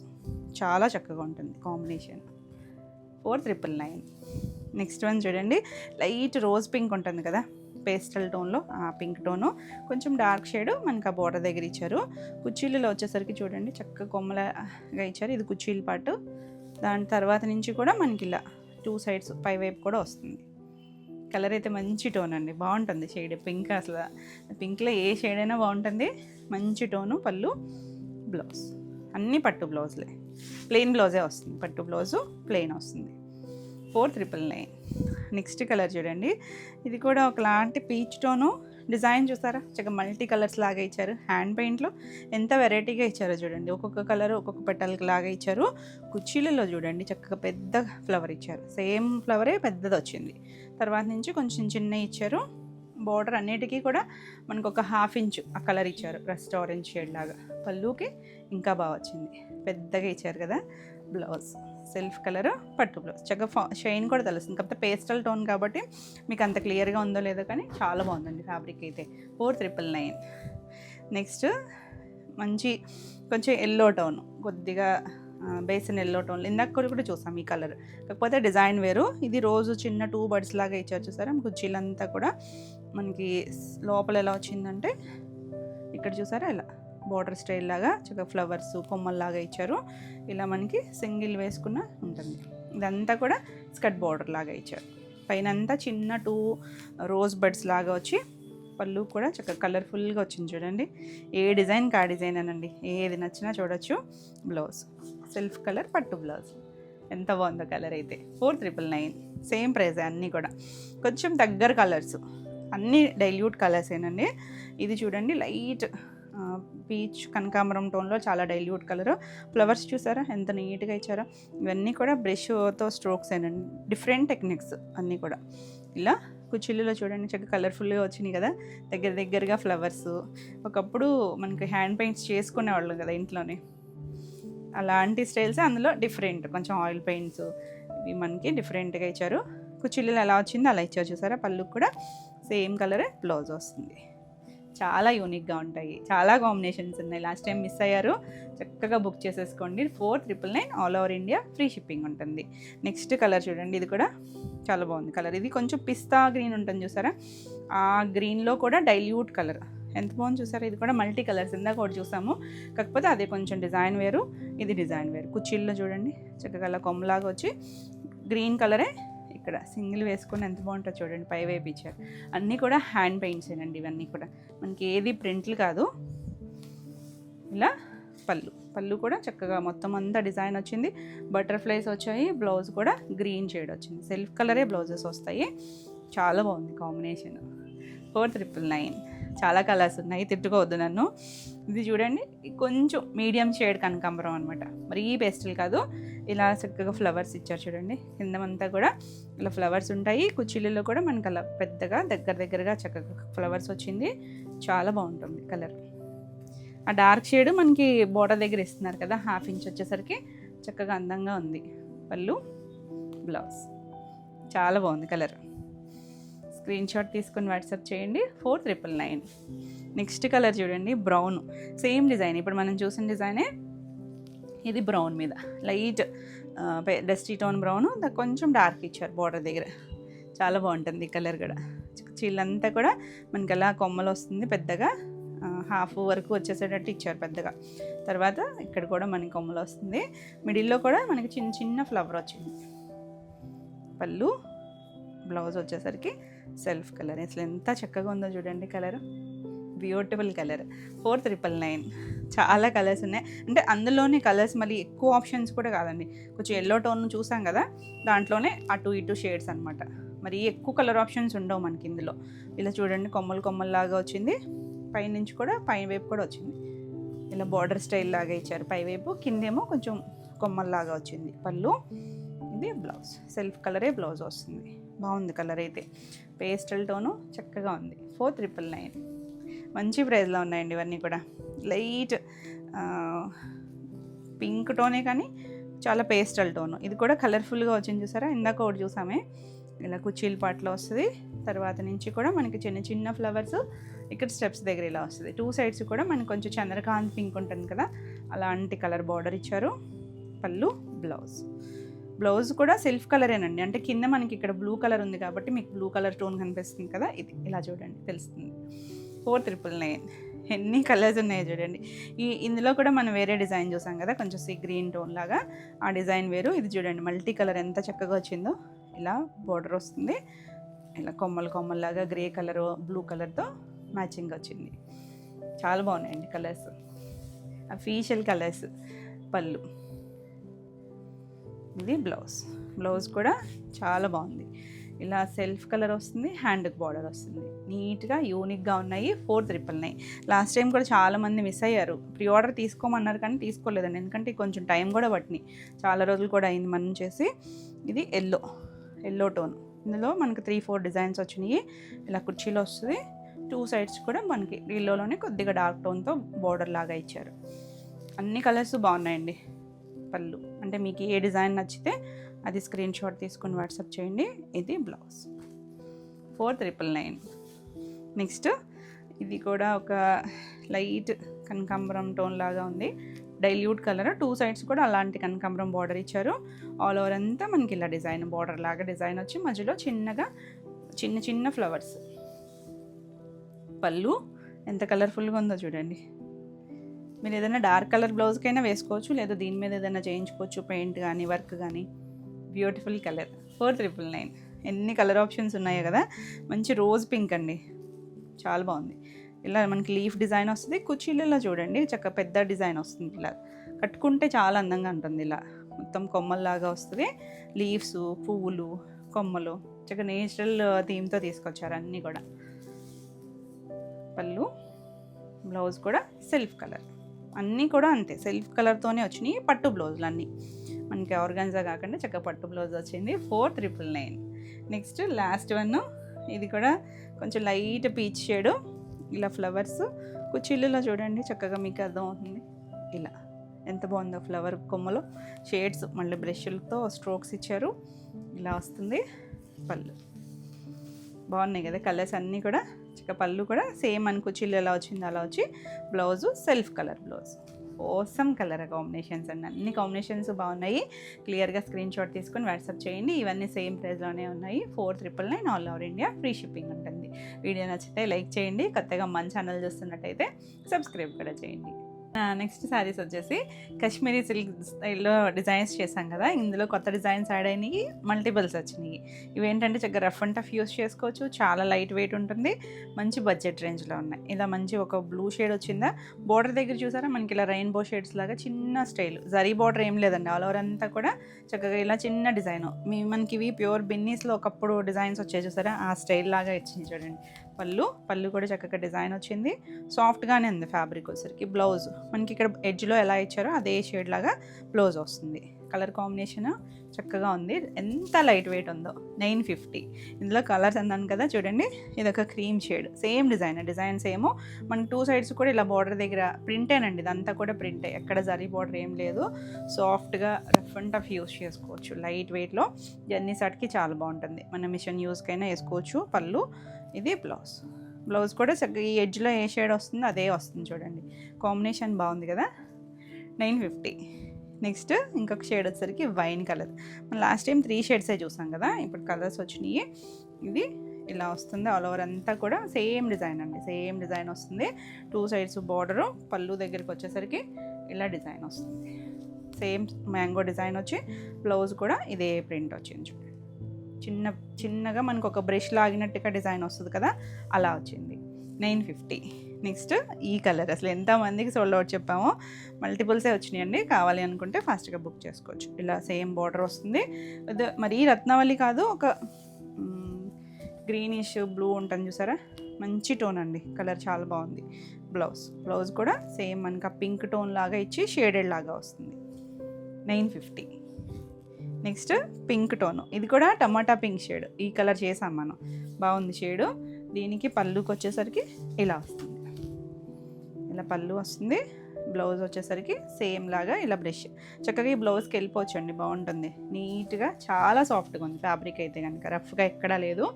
చాలా చక్కగా ఉంటుంది కాంబినేషన్. 4,999. నెక్స్ట్ వన్ చూడండి, లైట్ రోజ్ పింక్ ఉంటుంది కదా పేస్టల్ టోన్లో, ఆ పింక్ టోను కొంచెం డార్క్ షేడ్ మనకు ఆ బోర్డర్ దగ్గర ఇచ్చారు. కుర్చీలలో వచ్చేసరికి చూడండి చక్కగా కొమ్మలగా ఇచ్చారు. ఇది కుర్చీల పాటు. దాని తర్వాత నుంచి కూడా మనకి ఇలా 2 సైడ్స్ పై వైపు కూడా వస్తుంది. కలర్ అయితే మంచి టోన్ అండి, బాగుంటుంది షేడ్. పింక్ అసలు పింక్లో ఏ షేడ్ అయినా బాగుంటుంది. మంచి టోను. పళ్ళు, బ్లౌజ్ అన్నీ పట్టు బ్లౌజ్లే, ప్లెయిన్ బ్లౌజే వస్తుంది. పట్టు బ్లౌజు ప్లెయిన్ వస్తుంది. 4,999. నెక్స్ట్ కలర్ చూడండి, ఇది కూడా ఒకలాంటి పీచ్ టోను. డిజైన్ చూసారా చక్కగా మల్టీ కలర్స్ లాగా ఇచ్చారు. హ్యాండ్ పెయింట్లో ఎంత వెరైటీగా ఇచ్చారో చూడండి. ఒక్కొక్క కలర్ ఒక్కొక్క పెటల్ లాగా ఇచ్చారు. కుర్చీలలో చూడండి చక్కగా పెద్ద ఫ్లవర్ ఇచ్చారు. సేమ్ ఫ్లవరే పెద్దది వచ్చింది. తర్వాత నుంచి కొంచెం చిన్న ఇచ్చారు. బోర్డర్ అన్నిటికీ కూడా మనకు ఒక 1/2 ఇంచ్ ఆ కలర్ ఇచ్చారు, రస్ట్ ఆరెంజ్ షేడ్ లాగా. పళ్ళుకి ఇంకా బాగా వచ్చింది, పెద్దగా ఇచ్చారు కదా. బ్లౌజ్ సెల్ఫ్ కలర్ పట్టు బ్లౌజ్. చక్కగా షైన్ కూడా తెలుస్తుంది. కాకపోతే పేస్టల్ టోన్ కాబట్టి మీకు అంత క్లియర్గా ఉందో లేదో కానీ చాలా బాగుందండి ఫ్యాబ్రిక్ అయితే. 4,999. నెక్స్ట్ మంచి కొంచెం ఎల్లో టోన్, కొద్దిగా బేసిన్ ఎల్లో టోన్. ఇందాక కూడా చూసాం ఈ కలర్, కాకపోతే డిజైన్ వేరు. ఇది రోజు చిన్న 2 బడ్స్ లాగా ఇచ్చారు చూసారా. కుర్చీలంతా కూడా మనకి లోపల ఎలా వచ్చిందంటే ఇక్కడ చూసారా ఇలా బోర్డర్ స్టైల్ లాగా చక్కగా ఫ్లవర్స్ కొమ్మల్లాగా ఇచ్చారు. ఇలా మనకి సింగిల్ వేసుకున్న ఉంటుంది. ఇదంతా కూడా స్కర్ట్ బోర్డర్ లాగా ఇచ్చారు. పైన అంతా చిన్న 2 రోజ్ బడ్స్ లాగా వచ్చి పళ్ళు కూడా చక్కగా కలర్ఫుల్గా వచ్చింది చూడండి. ఏ డిజైన్కి ఆ డిజైన్ అనండి, ఏది నచ్చినా చూడొచ్చు. బ్లౌజ్ సెల్ఫ్ కలర్ పట్టు బ్లౌజ్. ఎంత బాగుందో కలర్ అయితే. 4,999. సేమ్ ప్రైస్ అన్నీ కూడా. కొంచెం దగ్గర కలర్స్, అన్నీ డైల్యూట్ కలర్సేనండి. ఇది చూడండి లైట్ పీచ్ కనకాంబరం టోన్లో చాలా డైల్యూట్ కలర్. ఫ్లవర్స్ చూసారా ఎంత నీట్గా ఇచ్చారో. ఇవన్నీ కూడా బ్రష్తో స్ట్రోక్స్ ఏనండి, డిఫరెంట్ టెక్నిక్స్ అన్నీ కూడా. ఇలా కుర్చీలలో చూడండి చక్కగా కలర్ఫుల్గా వచ్చినాయి కదా. దగ్గరగా ఫ్లవర్స్. ఒకప్పుడు మనకి హ్యాండ్ పెయింట్స్ చేసుకునేవాళ్ళు కదా ఇంట్లోనే, అలాంటి స్టైల్స్. అందులో డిఫరెంట్ కొంచెం ఆయిల్ పెయింట్స్ ఇవి మనకి డిఫరెంట్గా ఇచ్చారు. కుర్చీలలో ఎలా వచ్చిందో అలా ఇచ్చారు చూసారా. పళ్ళుకి కూడా సేమ్ కలరే బ్లౌజ్ వస్తుంది. చాలా యూనిక్గా ఉంటాయి, చాలా కాంబినేషన్స్ ఉన్నాయి. లాస్ట్ టైం మిస్ అయ్యారు, చక్కగా బుక్ చేసేసుకోండి. 4,999 all over India free shipping ఉంటుంది. నెక్స్ట్ కలర్ చూడండి, ఇది కూడా చాలా బాగుంది కలర్. ఇది కొంచెం పిస్తా గ్రీన్ ఉంటుంది చూసారా, ఆ గ్రీన్లో కూడా డైల్యూట్ కలర్ ఎంత బాగుంది చూసారా. ఇది కూడా మల్టీ కలర్స్ ఇందాక ఒకటి చూసాము, కాకపోతే అదే కొంచెం డిజైన్ వేరు, ఇది డిజైన్ వేరు. కుర్చీల్లో చూడండి చక్కగా అలా కొమ్మలాగా వచ్చి గ్రీన్ కలరే ఇక్కడ సింగిల్ వేసుకొని ఎంత బాగుంటుందో చూడండి. పై వైపు ఇచ్చారు. అన్నీ కూడా హ్యాండ్ పెయింట్సేనండి ఇవన్నీ కూడా. మనకి ఏది ప్రింట్లు కాదు. ఇలా పళ్ళు కూడా చక్కగా మొత్తం అంతా డిజైన్ వచ్చింది, బటర్ఫ్లైస్ వచ్చాయి, బ్లౌజ్ కూడా గ్రీన్ షేడ్ వచ్చింది, సెల్ఫ్ కలరే బ్లౌజెస్ వస్తాయి. చాలా బాగుంది కాంబినేషన్. 4999. చాలా కలర్స్ ఉన్నాయి, తిట్టుకోవద్దు నన్ను. ఇది చూడండి, కొంచెం మీడియం షేడ్ కనకాంబరం అనమాట, మరి ఈ పేస్టల్ కాదు. ఇలా చక్కగా ఫ్లవర్స్ ఇచ్చారు చూడండి, కిందమంతా కూడా ఇలా ఫ్లవర్స్ ఉంటాయి. కుర్చీలలో కూడా మనకి అలా పెద్దగా దగ్గరగా చక్కగా ఫ్లవర్స్ వచ్చింది. చాలా బాగుంటుంది కలర్. ఆ డార్క్ షేడ్ మనకి బోర్డర్ దగ్గర ఇస్తున్నారు కదా, 1/2 ఇంచ్ వచ్చేసరికి చక్కగా అందంగా ఉంది. పళ్ళు, బ్లౌజ్ చాలా బాగుంది కలర్. స్క్రీన్ షాట్ తీసుకొని వాట్సాప్ చేయండి. 4999. నెక్స్ట్ కలర్ చూడండి, బ్రౌన్. సేమ్ డిజైన్, ఇప్పుడు మనం చూసిన డిజైనే ఇది. బ్రౌన్ మీద లైట్ డస్టీ టోన్ బ్రౌన్, కొంచెం డార్క్ ఇచ్చారు బోర్డర్ దగ్గర. చాలా బాగుంటుంది కలర్ కూడా. చీళ్ళంతా కూడా మనకి అలా కొమ్మలు వస్తుంది, పెద్దగా 1/2 వరకు వచ్చేసేటట్టు ఇచ్చారు పెద్దగా. తర్వాత ఇక్కడ కూడా మనకి కొమ్మలు వస్తుంది, మిడిల్లో కూడా మనకి చిన్న చిన్న ఫ్లవర్ వచ్చింది. పళ్ళు, బ్లౌజ్ వచ్చేసరికి సెల్ఫ్ కలర్. అసలు ఎంత చక్కగా ఉందో చూడండి కలర్, బ్యూటిఫుల్ కలర్. 4999. చాలా కలర్స్ ఉన్నాయి, అంటే అందులోనే కలర్స్ మళ్ళీ ఎక్కువ ఆప్షన్స్ కూడా కాదండి. కొంచెం ఎల్లో టోన్ చూసాం కదా, దాంట్లోనే అటు ఇటు షేడ్స్ అనమాట. మరి ఎక్కువ కలర్ ఆప్షన్స్ ఉండవు మనకి ఇందులో. ఇలా చూడండి, కొమ్మలాగా వచ్చింది, పైనుంచి కూడా పై వైపు కూడా వచ్చింది. ఇలా బార్డర్ స్టైల్ లాగా ఇచ్చారు పైవైపు, కిందేమో కొంచెం కొమ్మల్లాగా వచ్చింది. పళ్ళు, ఇది బ్లౌజ్, సెల్ఫ్ కలరే బ్లౌజ్ వస్తుంది. బాగుంది కలర్ అయితే, పేస్టల్ టోను చక్కగా ఉంది. 4999. మంచి ప్రైస్లో ఉన్నాయండి ఇవన్నీ కూడా. లైట్ పింక్ టోనే కానీ చాలా పేస్టల్ టోను. ఇది కూడా కలర్ఫుల్గా వచ్చింది చూసారా, ఇందాక ఒకటి చూసామే. ఇలా కుర్చీల పాటలో వస్తుంది. తర్వాత నుంచి కూడా మనకి చిన్న చిన్న ఫ్లవర్స్ ఇక్కడ స్టెప్స్ దగ్గర ఇలా వస్తుంది. 2 సైడ్స్ కూడా మనకి కొంచెం చంద్రకాంత్ పింక్ ఉంటుంది కదా, అలాంటి కలర్ బార్డర్ ఇచ్చారు. పళ్ళు, బ్లౌజ్ కూడా సెల్ఫ్ కలరేనండి, అంటే కింద మనకి ఇక్కడ బ్లూ కలర్ ఉంది కాబట్టి మీకు బ్లూ కలర్ టోన్ కనిపిస్తుంది కదా, ఇది ఇలా చూడండి తెలుస్తుంది. 4999. ఎన్ని కలర్స్ ఉన్నాయో చూడండి. ఇందులో కూడా మనం వేరే డిజైన్ చూసాం కదా, కొంచెం గ్రీన్ టోన్ లాగా, ఆ డిజైన్ వేరు. ఇది చూడండి మల్టీ కలర్ ఎంత చక్కగా వచ్చిందో. ఇలా బోర్డర్ వస్తుంది, ఇలా కొమ్మలాగా గ్రే కలర్ బ్లూ కలర్తో మ్యాచింగ్ వచ్చింది. చాలా బాగున్నాయండి కలర్స్, అఫీషియల్ కలర్స్. పళ్ళు, ఇది బ్లౌజ్ కూడా చాలా బాగుంది. ఇలా సెల్ఫ్ కలర్ వస్తుంది, హ్యాండ్కి బార్డర్ వస్తుంది. నీట్గా యూనిక్గా ఉన్నాయి. 4999. లాస్ట్ టైం కూడా చాలామంది మిస్ అయ్యారు, ప్రీ ఆర్డర్ తీసుకోమన్నారు కానీ తీసుకోలేదండి, ఎందుకంటే కొంచెం టైం కూడా పట్టినాయి, చాలా రోజులు కూడా అయింది మనం చేసి. ఇది ఎల్లో టోన్, ఇందులో మనకి 3-4 డిజైన్స్ వచ్చినాయి. ఇలా కుర్చీలో వస్తుంది, 2 సైడ్స్ కూడా మనకి ఎల్లోలోనే కొద్దిగా డార్క్ టోన్తో బార్డర్ లాగా ఇచ్చారు. అన్ని కలర్స్ బాగున్నాయండి. పళ్ళు, అంటే మీకు ఏ డిజైన్ నచ్చితే అది స్క్రీన్ షాట్ తీసుకొని వాట్సాప్ చేయండి. ఇది బ్లౌజ్. 4999. నెక్స్ట్ ఇది కూడా ఒక లైట్ కనకాంబరం టోన్ లాగా ఉంది, డైల్యూట్ కలర్. 2 సైడ్స్ కూడా అలాంటి కనకాంబరం బార్డర్ ఇచ్చారు. ఆల్ ఓవర్ అంతా మనకి ఇలా డిజైన్ బార్డర్ లాగా డిజైన్ వచ్చి మధ్యలో చిన్న ఫ్లవర్స్. పళ్ళు ఎంత కలర్ఫుల్గా ఉందో చూడండి. మీరు ఏదైనా డార్క్ కలర్ బ్లౌజ్కైనా వేసుకోవచ్చు, లేదా దీని మీద ఏదైనా చేయించుకోవచ్చు, పెయింట్ కానీ వర్క్ కానీ. Beautiful colour. 4999. ఎన్ని కలర్ ఆప్షన్స్ ఉన్నాయో కదా. మంచి రోజ్ పింక్ అండి, చాలా బాగుంది. ఇలా మనకి లీఫ్ డిజైన్ వస్తుంది. కుర్చీలలో చూడండి చక్కగా పెద్ద డిజైన్ వస్తుంది, ఇలా కట్టుకుంటే చాలా అందంగా ఉంటుంది. ఇలా మొత్తం కొమ్మల్లాగా వస్తుంది, లీవ్స్, పువ్వులు, కొమ్మలు చక్కగా నేచురల్ థీమ్తో తీసుకొచ్చారు అన్నీ కూడా. పళ్ళు, బ్లౌజ్ కూడా సెల్ఫ్ కలర్. అన్నీ కూడా అంతే, సెల్ఫ్ కలర్తోనే వచ్చినాయి పట్టు బ్లౌజులు అన్నీ. మనకి ఆర్గాన్జా కాకుండా చక్కగా పట్టు బ్లౌజ్ వచ్చింది. 4999. నెక్స్ట్ లాస్ట్ వన్, ఇది కూడా కొంచెం లైట్ పీచ్ షేడు, ఇలా ఫ్లవర్స్ కుర్చీలలో చూడండి చక్కగా మీకు అర్థమవుతుంది. ఇలా ఎంత బాగుందో ఫ్లవర్ కొమ్మలో షేడ్స్, మళ్ళీ బ్రష్లతో స్ట్రోక్స్ ఇచ్చారు, ఇలా వస్తుంది. పళ్ళు బాగున్నాయి కదా కలర్స్ అన్నీ కూడా. పళ్ళు కూడా సేమ్ అని కుర్చీలు ఎలా వచ్చిందో అలా వచ్చి, blouse self colour blouse. Awesome colour combinations అండి, అన్ని కాంబినేషన్స్ బాగున్నాయి. క్లియర్గా స్క్రీన్ షాట్ తీసుకొని వాట్సాప్ చేయండి. ఇవన్నీ సేమ్ ప్రైస్లోనే ఉన్నాయి. 4999 all over India, free shipping ఉంటుంది. వీడియో నచ్చితే లైక్ చేయండి, కొత్తగా మన ఛానల్ చూస్తున్నట్టయితే సబ్స్క్రైబ్ కూడా చేయండి. నెక్స్ట్ శారీస్ వచ్చేసి కాశ్మీరీ సిల్క్ స్టైల్లో డిజైన్స్ చేశాం కదా, ఇందులో కొత్త డిజైన్స్ యాడ్ అయినాయి, మల్టిపుల్స్ వచ్చినాయి. ఇవేంటంటే చక్కగా రఫ్ అండ్ టఫ్ యూస్ చేసుకోవచ్చు, చాలా లైట్ వెయిట్ ఉంటుంది, మంచి బడ్జెట్ రేంజ్లో ఉన్నాయి. ఇలా మంచి ఒక బ్లూ షేడ్ వచ్చిందా, బోర్డర్ దగ్గర చూసారా మనకి ఇలా రెయిన్బో షేడ్స్ లాగా చిన్న స్టైల్, జరీ బోర్డర్ ఏం లేదండి, ఆల్ ఓవర్ అంతా కూడా చక్కగా ఇలా చిన్న డిజైన్. మనకి ఇవి ప్యూర్ బిన్నీస్లో ఒకప్పుడు డిజైన్స్ వచ్చాయి చూసారా, ఆ స్టైల్ లాగా ఇచ్చింది చూడండి. పళ్ళు కూడా చక్కగా డిజైన్ వచ్చింది, సాఫ్ట్గానే ఉంది ఫ్యాబ్రిక్ వచ్చేసరికి. బ్లౌజ్ మనకి ఇక్కడ ఎడ్జ్లో ఎలా ఇచ్చారో అదే షేడ్ లాగా బ్లౌజ్ వస్తుంది. కలర్ కాంబినేషన్ చక్కగా ఉంది, ఎంత లైట్ వెయిట్ ఉందో. 950. ఇందులో కలర్స్ అన్నాను కదా చూడండి, ఇదొక cream shade, same design same. మనకి 2 సైడ్స్ కూడా ఇలా బార్డర్ దగ్గర ప్రింటేనండి, ఇదంతా కూడా ప్రింటే, ఎక్కడ జరీ బార్డర్ ఏం లేదు. సాఫ్ట్గా రఫ్ అండ్ టఫ్ యూస్ చేసుకోవచ్చు, లైట్ వెయిట్లో. జర్నీ సెట్కి చాలా బాగుంటుంది, మన మిషన్ యూస్కైనా వేసుకోవచ్చు. పళ్ళు, ఇది బ్లౌజ్ కూడా చక్కగా ఈ ఎడ్జ్లో ఏ షేడ్ వస్తుందో అదే వస్తుంది చూడండి, కాంబినేషన్ బాగుంది కదా. 950. నెక్స్ట్ ఇంకొక షేడ్ వచ్చేసరికి వైన్ కలర్. మనం లాస్ట్ టైం 3 షేడ్సే చూసాం కదా, ఇప్పుడు కలర్స్ వచ్చినాయి. ఇది ఇలా వస్తుంది, ఆల్ ఓవర్ అంతా కూడా సేమ్ డిజైన్ అండి, సేమ్ డిజైన్ వస్తుంది. 2 సైడ్స్ బార్డరు, పళ్ళు దగ్గరికి వచ్చేసరికి ఇలా డిజైన్ వస్తుంది, సేమ్ మ్యాంగో డిజైన్ వచ్చి బ్లౌజ్ కూడా ఇదే ప్రింట్ వచ్చింది చూడండి. చిన్నగా మనకు ఒక బ్రష్ లాగినట్టుగా డిజైన్ వస్తుంది కదా, అలా వచ్చింది. 950. నెక్స్ట్ ఈ కలర్, అసలు ఎంతమందికి సోల్డ్ అవుట్ చెప్పామో, మల్టిపుల్సే వచ్చినాయండి. కావాలి అనుకుంటే ఫాస్ట్గా బుక్ చేసుకోవచ్చు. ఇలా సేమ్ బార్డర్ వస్తుంది, మరీ రత్నవల్లి కాదు, ఒక గ్రీనిష్ బ్లూ ఉంటుంది చూసారా, మంచి టోన్ అండి, కలర్ చాలా బాగుంది. బ్లౌజ్ కూడా సేమ్ మనకి పింక్ టోన్ లాగా ఇచ్చి షేడెడ్ లాగా వస్తుంది. 950. నెక్స్ట్ పింక్ టోను, ఇది కూడా టమాటా పింక్ షేడ్, ఈ కలర్ చేసాం మనం, బాగుంది షేడు. దీనికి పళ్ళుకి వచ్చేసరికి ఇలా వస్తుంది, ఇలా పళ్ళు వస్తుంది. బ్లౌజ్ వచ్చేసరికి సేమ్ లాగా ఇలా బ్రష్, చక్కగా ఈ బ్లౌజ్కి వెళ్ళిపోవచ్చండి, బాగుంటుంది, నీట్గా, చాలా సాఫ్ట్గా ఉంది ఫ్యాబ్రిక్ అయితే కనుక, రఫ్గా ఎక్కడా లేదు.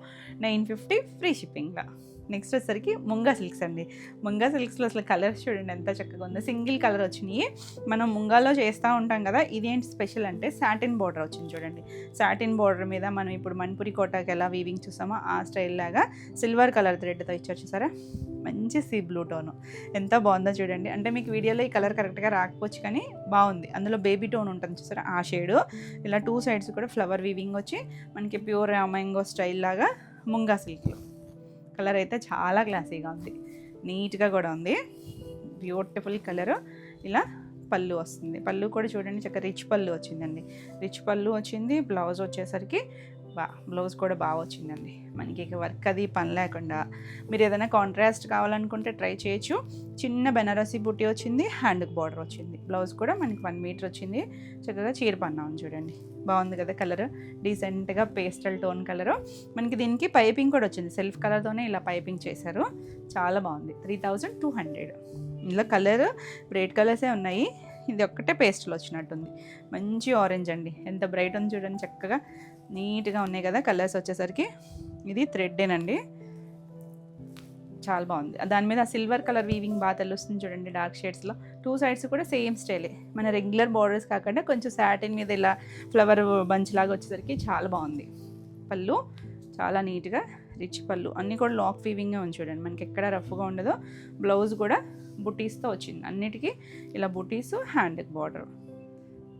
950 ఫ్రీ షిప్పింగ్లా. నెక్స్ట్ వచ్చేసరికి ముంగా సిల్క్స్ అండి. ముంగా సిల్క్స్లో అసలు కలర్స్ చూడండి ఎంత చక్కగా ఉందో, సింగిల్ కలర్ వచ్చినాయి. మనం ముంగాలో చేస్తూ ఉంటాం కదా, ఇదేంటి స్పెషల్ అంటే సాటిన్ బార్డర్ వచ్చింది చూడండి. సాటిన్ బార్డర్ మీద మనం ఇప్పుడు మణిపురి కోటాకి ఎలా వీవింగ్ చూసామో ఆ స్టైల్ లాగా సిల్వర్ కలర్ థ్రెడ్తో ఇచ్చారు చూసారా, మంచి సీ బ్లూ టోను, ఎంత బాగుందో చూడండి. అంటే మీకు వీడియోలో ఈ కలర్ కరెక్ట్గా రాకపోవచ్చు కానీ బాగుంది. అందులో బేబీ టోన్ ఉంటుంది చూసారా, ఆ షేడు. ఇలా 2 సైడ్స్ కూడా ఫ్లవర్ వీవింగ్ వచ్చి మనకి ప్యూర్ మ్యాంగో స్టైల్ లాగా ముంగా సిల్క్లో. కలర్ అయితే చాలా క్లాసీగా ఉంది, నీట్గా కూడా ఉంది, బ్యూటిఫుల్ కలర్. ఇలా పళ్ళు వస్తుంది, పళ్ళు కూడా చూడండి చక్కగా రిచ్ పళ్ళు వచ్చిందండి, రిచ్ పళ్ళు వచ్చింది. బ్లౌజ్ వచ్చేసరికి బ్లౌజ్ కూడా బాగా వచ్చిందండి, మనకి ఇక వర్క్ అది పని లేకుండా. మీరు ఏదైనా కాంట్రాస్ట్ కావాలనుకుంటే ట్రై చేయొచ్చు. చిన్న బెనారసీ బుట్టి వచ్చింది, హ్యాండ్కి బార్డర్ వచ్చింది. బ్లౌజ్ కూడా మనకి 1 మీటర్ వచ్చింది, చక్కగా చీర పన్నాం చూడండి, బాగుంది కదా కలర్, డీసెంట్గా పేస్టల్ టోన్ కలరు. మనకి దీనికి పైపింగ్ కూడా వచ్చింది, సెల్ఫ్ కలర్తోనే ఇలా పైపింగ్ చేశారు, చాలా బాగుంది. 3200. ఇందులో కలర్ బ్రైట్ కలర్సే ఉన్నాయి, ఇది ఒక్కటే పేస్టల్ వచ్చినట్టుంది, మంచి ఆరెంజ్ అండి, ఎంత బ్రైట్ ఉంది చూడండి, చక్కగా నీట్గా ఉన్నాయి కదా కలర్స్ వచ్చేసరికి. ఇది థ్రెడ్డేనండి, చాలా బాగుంది. దాని మీద సిల్వర్ కలర్ వీవింగ్ బాగా తెలుస్తుంది చూడండి, డార్క్ షేడ్స్లో. 2 సైడ్స్ కూడా సేమ్ స్టైలే, మన రెగ్యులర్ బార్డర్స్ కాకుండా కొంచెం సాటిన్ మీద ఇలా ఫ్లవర్ బంచ్ లాగా వచ్చేసరికి చాలా బాగుంది. పళ్ళు చాలా నీట్గా రిచ్ పళ్ళు, అన్నీ కూడా లాక్ వీవింగ్గా ఉంది చూడండి, మనకి ఎక్కడ రఫ్గా ఉండదో. బ్లౌజ్ కూడా బుటీస్తో వచ్చింది, అన్నిటికీ ఇలా బుటీస్, హ్యాండ్కి బార్డర్,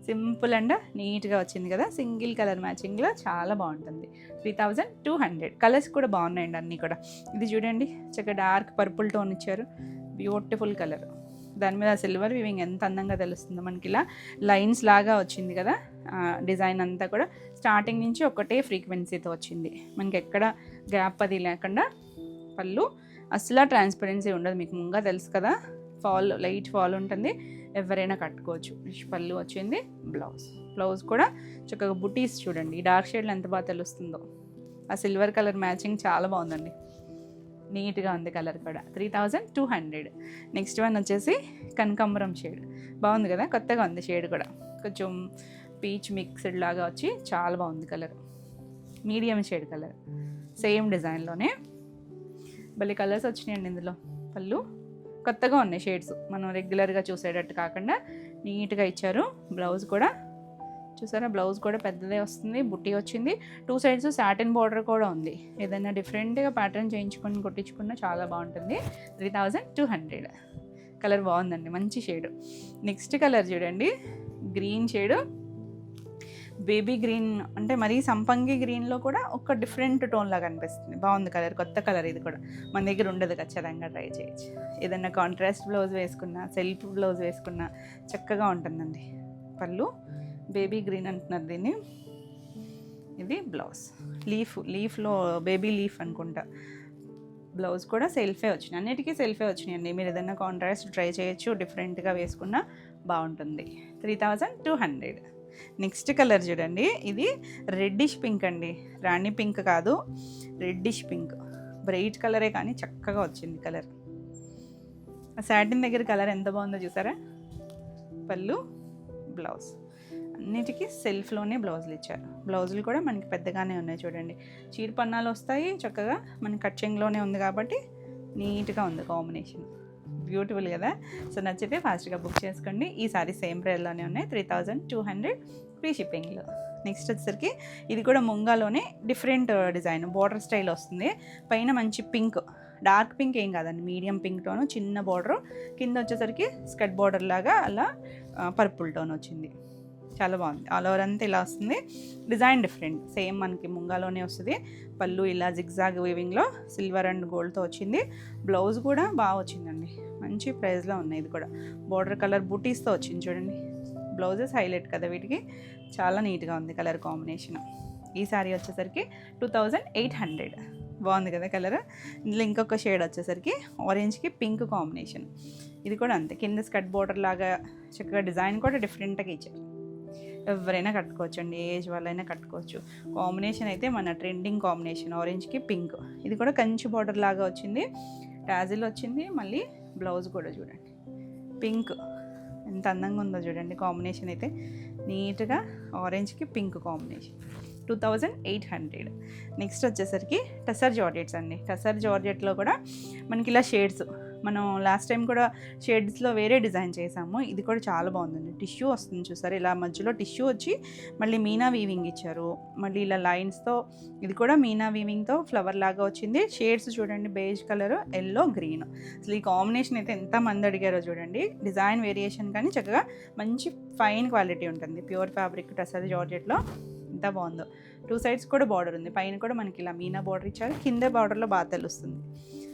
సింపుల్ అండ్ నీట్గా వచ్చింది కదా, సింగిల్ కలర్ మ్యాచింగ్లో చాలా బాగుంటుంది. 3200. కలర్స్ కూడా బాగున్నాయండి అన్నీ కూడా. ఇది చూడండి చక్కగా డార్క్ పర్పుల్ టోన్ ఇచ్చారు, బ్యూటిఫుల్ కలర్. దాని మీద సిల్వర్ వీవింగ్ ఎంత అందంగా తెలుస్తుందో, మనకి ఇలా లైన్స్ లాగా వచ్చింది కదా, డిజైన్ అంతా కూడా స్టార్టింగ్ నుంచి ఒకటే ఫ్రీక్వెన్సీతో వచ్చింది, మనకి ఎక్కడ గ్యాప్ అది లేకుండా. పళ్ళు అసలు ట్రాన్స్పరెన్సీ ఉండదు, మీకు ముంగా తెలుసు కదా, లైట్ ఫాల్ ఉంటుంది, ఎవరైనా కట్టుకోవచ్చు. రిచ్ పళ్ళు వచ్చింది. బ్లౌజ్ కూడా చక్కగా బుటీస్ చూడండి, ఈ డార్క్ షేడ్లో ఎంత బాగా తెలుస్తుందో, ఆ సిల్వర్ కలర్ మ్యాచింగ్ చాలా బాగుందండి, నీట్గా ఉంది కలర్ కూడా. 3200. నెక్స్ట్ వన్ వచ్చేసి కనకాంబరం షేడ్, బాగుంది కదా, కొత్తగా ఉంది షేడ్ కూడా, కొంచెం పీచ్ మిక్స్డ్ లాగా వచ్చి చాలా బాగుంది colour, medium shade colour, same డిజైన్లోనే భలే కలర్స్ వచ్చినాయండి ఇందులో. పళ్ళు కొత్తగా ఉన్నాయి షేడ్స్, మనం రెగ్యులర్గా చూసేటట్టు కాకుండా నీట్గా ఇచ్చారు. బ్లౌజ్ కూడా చూసారా, బ్లౌజ్ కూడా పెద్దదే వస్తుంది, బుట్టి వచ్చింది. 2 సైడ్స్ సాటిన్ బార్డర్ కూడా ఉంది, ఏదైనా డిఫరెంట్గా ప్యాటర్న్ చేయించుకొని కుట్టించుకున్నా చాలా బాగుంటుంది. 3200. కలర్ బాగుందండి, మంచి షేడ్. నెక్స్ట్ కలర్ చూడండి, గ్రీన్ షేడ్, బేబీ గ్రీన్ అంటే మరీ సంపంగి గ్రీన్లో కూడా ఒక డిఫరెంట్ టోన్ లాగా అనిపిస్తుంది. బాగుంది కలర్, కొత్త కలర్ ఇది కూడా. మన దగ్గర ఉండదు, ఖచ్చితంగా ట్రై చేయొచ్చు. ఏదన్నా కాంట్రాస్ట్ బ్లౌజ్ వేసుకున్నా, సెల్ఫ్ బ్లౌజ్ వేసుకున్నా చక్కగా ఉంటుందండి. పళ్ళు బేబీ గ్రీన్ అంటున్నారు దీన్ని. ఇది బ్లౌజ్, లీఫ్లో బేబీ లీఫ్ అనుకుంటా. బ్లౌజ్ కూడా సెల్ఫే వచ్చినాయి, అన్నిటికీ సెల్ఫే వచ్చినాయండి. మీరు ఏదైనా కాంట్రాస్ట్ ట్రై చేయొచ్చు, డిఫరెంట్గా వేసుకున్నా బాగుంటుంది. 3200. నెక్స్ట్ కలర్ చూడండి, ఇది రెడ్డిష్ పింక్ అండి, రాణి పింక్ కాదు, రెడ్డిష్ పింక్. బ్రైట్ కలరే కానీ చక్కగా వచ్చింది కలర్. సాటిన్ దగ్గర కలర్ ఎంత బాగుందో చూసారా. పళ్ళు, బ్లౌజ్, అన్నిటికీ సెల్ఫ్లోనే బ్లౌజులు ఇచ్చారు. బ్లౌజులు కూడా మనకి పెద్దగానే ఉన్నాయి చూడండి. చీర పన్నాలు వస్తాయి చక్కగా, మనకి కట్చింగ్లోనే ఉంది కాబట్టి నీట్గా ఉంది కాంబినేషన్. బ్యూటిఫుల్ కదా. సో నచ్చితే ఫాస్ట్గా బుక్ చేసుకోండి. ఈ సారీ సేమ్ ప్రైస్లోనే ఉన్నాయి, 3200 ఫ్రీ షిప్పింగ్లో. నెక్స్ట్ వచ్చేసరికి ఇది కూడా ముంగాలోనే డిఫరెంట్ డిజైన్, బార్డర్ స్టైల్ వస్తుంది. పైన మంచి పింక్, డార్క్ పింక్ ఏం కాదండి, మీడియం పింక్ టోను, చిన్న బార్డరు. కింద వచ్చేసరికి స్కర్ట్ బార్డర్ లాగా అలా పర్పుల్ టోన్ వచ్చింది. చాలా బాగుంది. ఆల్ ఓవర్ అంతా ఇలా వస్తుంది. డిజైన్ డిఫరెంట్, సేమ్ మనకి ముంగాలోనే వస్తుంది. పళ్ళు ఇలా జిగ్జాగ్ వీవింగ్లో సిల్వర్ అండ్ గోల్డ్తో వచ్చింది. బ్లౌజ్ కూడా బాగా వచ్చిందండి, మంచి ప్రైస్లో ఉన్నాయి. ఇది కూడా బార్డర్ కలర్ బూటీస్తో వచ్చింది చూడండి. బ్లౌజెస్ హైలైట్ కదా వీటికి, చాలా నీట్గా ఉంది కలర్ కాంబినేషన్. ఈ సారీ వచ్చేసరికి 2800. బాగుంది కదా కలర్. ఇందులో ఇంకొక షేడ్ వచ్చేసరికి ఆరెంజ్కి పింక్ కాంబినేషన్. ఇది కూడా అంతే, కింద స్కర్ట్ బార్డర్ లాగా చక్కగా డిజైన్ కూడా డిఫరెంట్గా ఇచ్చారు. ఎవరైనా కట్టుకోవచ్చు అండి, ఏజ్ వాళ్ళైనా కట్టుకోవచ్చు. కాంబినేషన్ అయితే మన ట్రెండింగ్ కాంబినేషన్, ఆరెంజ్కి పింక్. ఇది కూడా కంచి బార్డర్ లాగా వచ్చింది, టాజిల్ వచ్చింది. మళ్ళీ బ్లౌజ్ కూడా చూడండి పింక్, ఎంత అందంగా ఉందో చూడండి. కాంబినేషన్ అయితే నీట్గా ఆరెంజ్కి పింక్ కాంబినేషన్. 2800. నెక్స్ట్ వచ్చేసరికి టసర్ జార్జెట్స్ అండి. టసర్ జార్జెట్లో కూడా మనకి ఇలా షేడ్స్, మనం లాస్ట్ టైం కూడా షేడ్స్లో వేరే డిజైన్ చేసాము. ఇది కూడా చాలా బాగుందండి. టిష్యూ వస్తుంది చూసారు, ఇలా మధ్యలో టిష్యూ వచ్చి మళ్ళీ మీనా వీవింగ్ ఇచ్చారు. మళ్ళీ ఇలా లైన్స్తో, ఇది కూడా మీనా వీవింగ్తో ఫ్లవర్ లాగా వచ్చింది. షేడ్స్ చూడండి, బేజ్ కలర్, ఎల్లో, గ్రీన్. అసలు ఈ కాంబినేషన్ అయితే ఎంతమంది అడిగారో చూడండి. డిజైన్ వేరియేషన్ కానీ చక్కగా మంచి ఫైన్ క్వాలిటీ ఉంటుంది. ప్యూర్ ఫ్యాబ్రిక్ టసర్ జార్జెట్లో ఎంత బాగుందో. 2 సైడ్స్ కూడా బార్డర్ ఉంది, పైన కూడా మనకి ఇలా మీనా బార్డర్ ఇచ్చారు. కింద బార్డర్లో బాగా తెలుస్తుంది.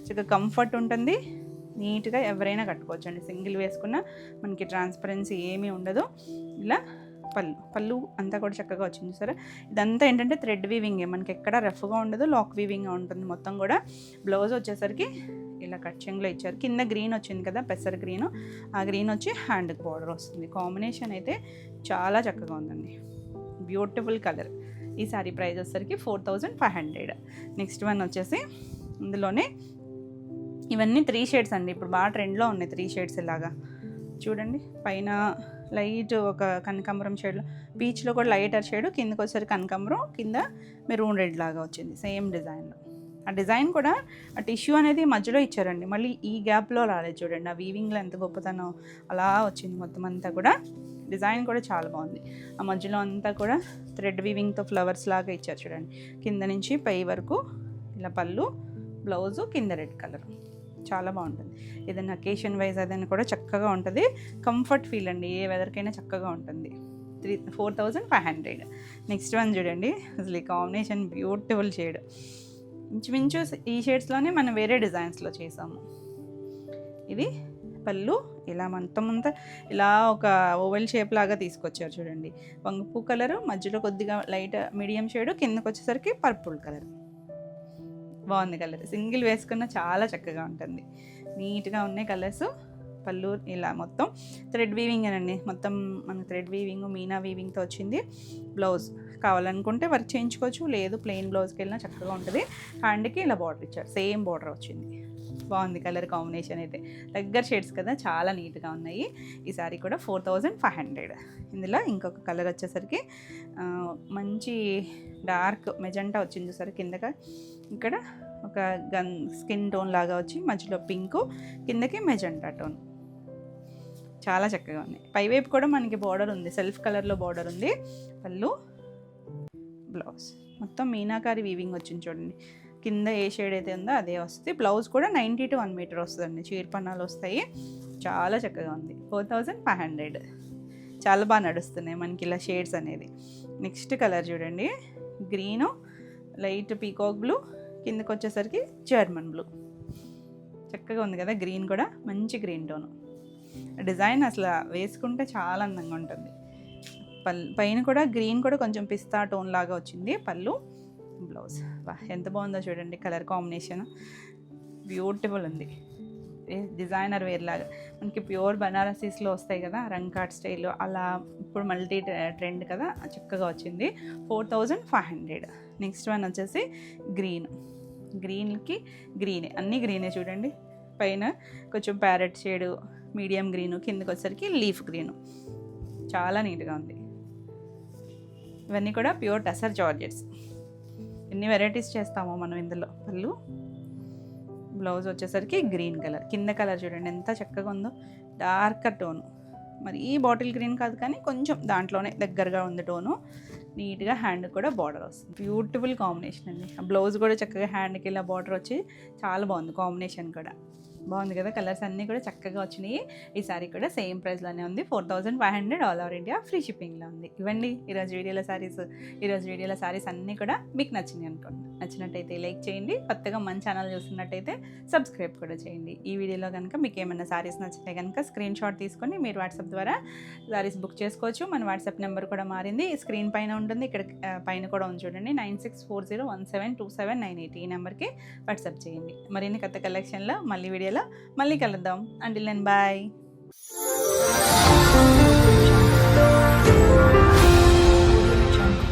చక్కగా కంఫర్ట్ ఉంటుంది, నీట్గా ఎవరైనా కట్టుకోవచ్చు అండి. సింగిల్ వేసుకున్న మనకి ట్రాన్స్పరెన్సీ ఏమీ ఉండదు. ఇలా పళ్ళు అంతా కూడా చక్కగా వచ్చింది సరే. ఇదంతా ఏంటంటే థ్రెడ్ వీవింగే, మనకి ఎక్కడ రఫ్గా ఉండదు, లాక్ వీవింగ్ ఉంటుంది మొత్తం కూడా. బ్లౌజ్ వచ్చేసరికి ఇలా కట్చింగ్లో ఇచ్చారు. కింద గ్రీన్ వచ్చింది కదా, పెసర్ గ్రీన్, ఆ గ్రీన్ వచ్చి హ్యాండ్కి బార్డర్ వస్తుంది. కాంబినేషన్ అయితే చాలా చక్కగా ఉందండి, బ్యూటిఫుల్ కలర్. ఈ సారీ ప్రైస్ వచ్చేసరికి 4500. నెక్స్ట్ వన్ వచ్చేసి ఇందులోనే ఇవన్నీ 3 షేడ్స్ అండి. ఇప్పుడు బాగా ట్రెండ్లో ఉన్నాయి 3 షేడ్స్ ఇలాగా చూడండి. పైన లైట్ ఒక కనకాంబరం షేడ్లో, పీచ్లో కూడా లైటర్ షేడ్, కిందకి వచ్చేసరికి కనకాంబరం, కింద మెరూన్ రెడ్ లాగా వచ్చింది సేమ్ డిజైన్లో. ఆ డిజైన్ కూడా ఆ టిష్యూ అనేది మధ్యలో ఇచ్చారండి, మళ్ళీ ఈ గ్యాప్లో రాలేదు చూడండి. ఆ వీవింగ్లో ఎంత గొప్పతనం అలా వచ్చింది మొత్తం అంతా కూడా. డిజైన్ కూడా చాలా బాగుంది. ఆ మధ్యలో అంతా కూడా థ్రెడ్ వీవింగ్తో ఫ్లవర్స్ లాగా ఇచ్చారు చూడండి. కింద నుంచి పై వరకు ఇలా పళ్ళు, బ్లౌజు కింద రెడ్ కలర్, చాలా బాగుంటుంది. ఏదైనా అకేషన్ వైజ్ ఏదైనా కూడా చక్కగా ఉంటుంది. కంఫర్ట్ ఫీల్ అండి, ఏ వెదర్కైనా చక్కగా ఉంటుంది. 4500. నెక్స్ట్ వన్ చూడండి, అసలు ఈ కాంబినేషన్ బ్యూటిఫుల్ షేడ్. ఇంచుమించు ఈ షేడ్స్లోనే మనం వేరే డిజైన్స్లో చేసాము. ఇది పళ్ళు, ఇలా మొత్తం అంతా ఇలా ఒక ఓవెల్ షేప్ లాగా తీసుకొచ్చారు చూడండి. వంగపూ కలరు, మధ్యలో కొద్దిగా లైట్ మీడియం షేడు, కిందకు వచ్చేసరికి పర్పుల్ కలర్. బాగుంది కలర్, సింగిల్ వేసుకున్న చాలా చక్కగా ఉంటుంది. నీట్గా ఉన్నాయి కలర్స్. పళ్ళు ఇలా మొత్తం థ్రెడ్ వీవింగ్ అనండి, మొత్తం మనకు థ్రెడ్ వీవింగ్, మీనా వీవింగ్తో వచ్చింది. బ్లౌజ్ కావాలనుకుంటే వర్క్ చేయించుకోవచ్చు, లేదు ప్లెయిన్ బ్లౌజ్కి వెళ్ళినా చక్కగా ఉంటుంది. హ్యాండ్కి ఇలా బార్డర్ ఇచ్చారు, సేమ్ బార్డర్ వచ్చింది. బాగుంది కలర్ కాంబినేషన్ అయితే, దగ్గర షేడ్స్ కదా, చాలా నీట్గా ఉన్నాయి. ఈ సారీ కూడా 4500. ఇందులో ఇంకొక కలర్ వచ్చేసరికి మంచి డార్క్ మెజెంటా వచ్చింది చూసారు. కిందగా ఇక్కడ ఒక స్కిన్ టోన్ లాగా వచ్చి మధ్యలో పింకు, కిందకి మెజెంటా టోన్, చాలా చక్కగా ఉన్నాయి. పైవైపు కూడా మనకి బార్డర్ ఉంది, సెల్ఫ్ కలర్లో బార్డర్ ఉంది. పళ్ళు, బ్లౌజ్ మొత్తం మీనాకారి వీవింగ్ వచ్చింది చూడండి. కింద ఏ షేడ్ అయితే ఉందో అదే వస్తుంది. బ్లౌజ్ కూడా 90 to 1 మీటర్ వస్తుందండి. చీరపన్నాలు వస్తాయి, చాలా చక్కగా ఉంది. 4500. చాలా బాగా నడుస్తున్నాయి మనకి ఇలా షేడ్స్ అనేది. నెక్స్ట్ కలర్ చూడండి, గ్రీను, లైట్ పీకాక్ బ్లూ, కిందకి వచ్చేసరికి జర్మన్ బ్లూ. చక్కగా ఉంది కదా, గ్రీన్ కూడా మంచి గ్రీన్ టోను. డిజైన్ అసలు వేసుకుంటే చాలా అందంగా ఉంటుంది. పైన కూడా గ్రీన్ కూడా కొంచెం పిస్తా టోన్ లాగా వచ్చింది పళ్ళు. బ్లౌజ్ ఎంత బాగుందో చూడండి, కలర్ కాంబినేషన్ బ్యూటిఫుల్ ఉంది. డిజైనర్ వేర్ లాగా మనకి ప్యూర్ బనారసీస్లో వస్తాయి కదా, రంకాట్ స్టైల్లో, అలా ఇప్పుడు మల్టీ ట్రెండ్ కదా, చక్కగా వచ్చింది. 4500. నెక్స్ట్ వన్ వచ్చేసి గ్రీన్కి గ్రీనే, అన్నీ గ్రీనే చూడండి. పైన కొంచెం ప్యారెట్ షేడు, మీడియం గ్రీను, కిందకి వచ్చేసరికి లీఫ్ గ్రీను. చాలా నీట్గా ఉంది. ఇవన్నీ కూడా ప్యూర్ టసర్ జార్జెట్స్. ఎన్ని వెరైటీస్ చేస్తామో మనం ఇందులో. పళ్ళు, బ్లౌజ్ వచ్చేసరికి గ్రీన్ కలర్. కింద కలర్ చూడండి ఎంత చక్కగా ఉందో, డార్క్ టోను. మరి ఈ బాటిల్ గ్రీన్ కాదు కానీ కొంచెం దాంట్లోనే దగ్గరగా ఉంది టోను. నీట్గా హ్యాండ్ కూడా బార్డర్ వస్తుంది. బ్యూటిఫుల్ కాంబినేషన్ అండి. బ్లౌజ్ కూడా చక్కగా హ్యాండ్కి ఇలా బార్డర్ వచ్చి చాలా బాగుంది. కాంబినేషన్ కూడా బాగుంది కదా, కలర్స్ అన్నీ కూడా చక్కగా వచ్చినాయి. ఈ సారీ కూడా సేమ్ ప్రైస్లోనే ఉంది, 4500 ఆల్ ఓవర్ ఇండియా ఫ్రీ షిప్పింగ్లో ఉంది. ఇవ్వండి ఈరోజు వీడియోలో సారీస్ అన్నీ కూడా మీకు నచ్చినాయి అనుకోండి. నచ్చినట్టయితే లైక్ చేయండి, కొత్తగా మన ఛానల్ చూస్తున్నట్టయితే సబ్స్క్రైబ్ కూడా చేయండి. ఈ వీడియోలో కనుక మీకు ఏమైనా సారీస్ నచ్చితే కనుక స్క్రీన్ షాట్ తీసుకొని మీరు వాట్సాప్ ద్వారా సారీస్ బుక్ చేసుకోవచ్చు. మన వాట్సాప్ నెంబర్ కూడా మారింది, స్క్రీన్ పైన ఉంటుంది, ఇక్కడ పైన కూడా ఉంది చూడండి, 9640172798. ఈ నెంబర్కి వాట్సాప్ చేయండి. మరిన్ని కొత్త కలెక్షన్లో మళ్ళీ వీడియోలో మళ్ళీ కలుద్దాం. Until then bye.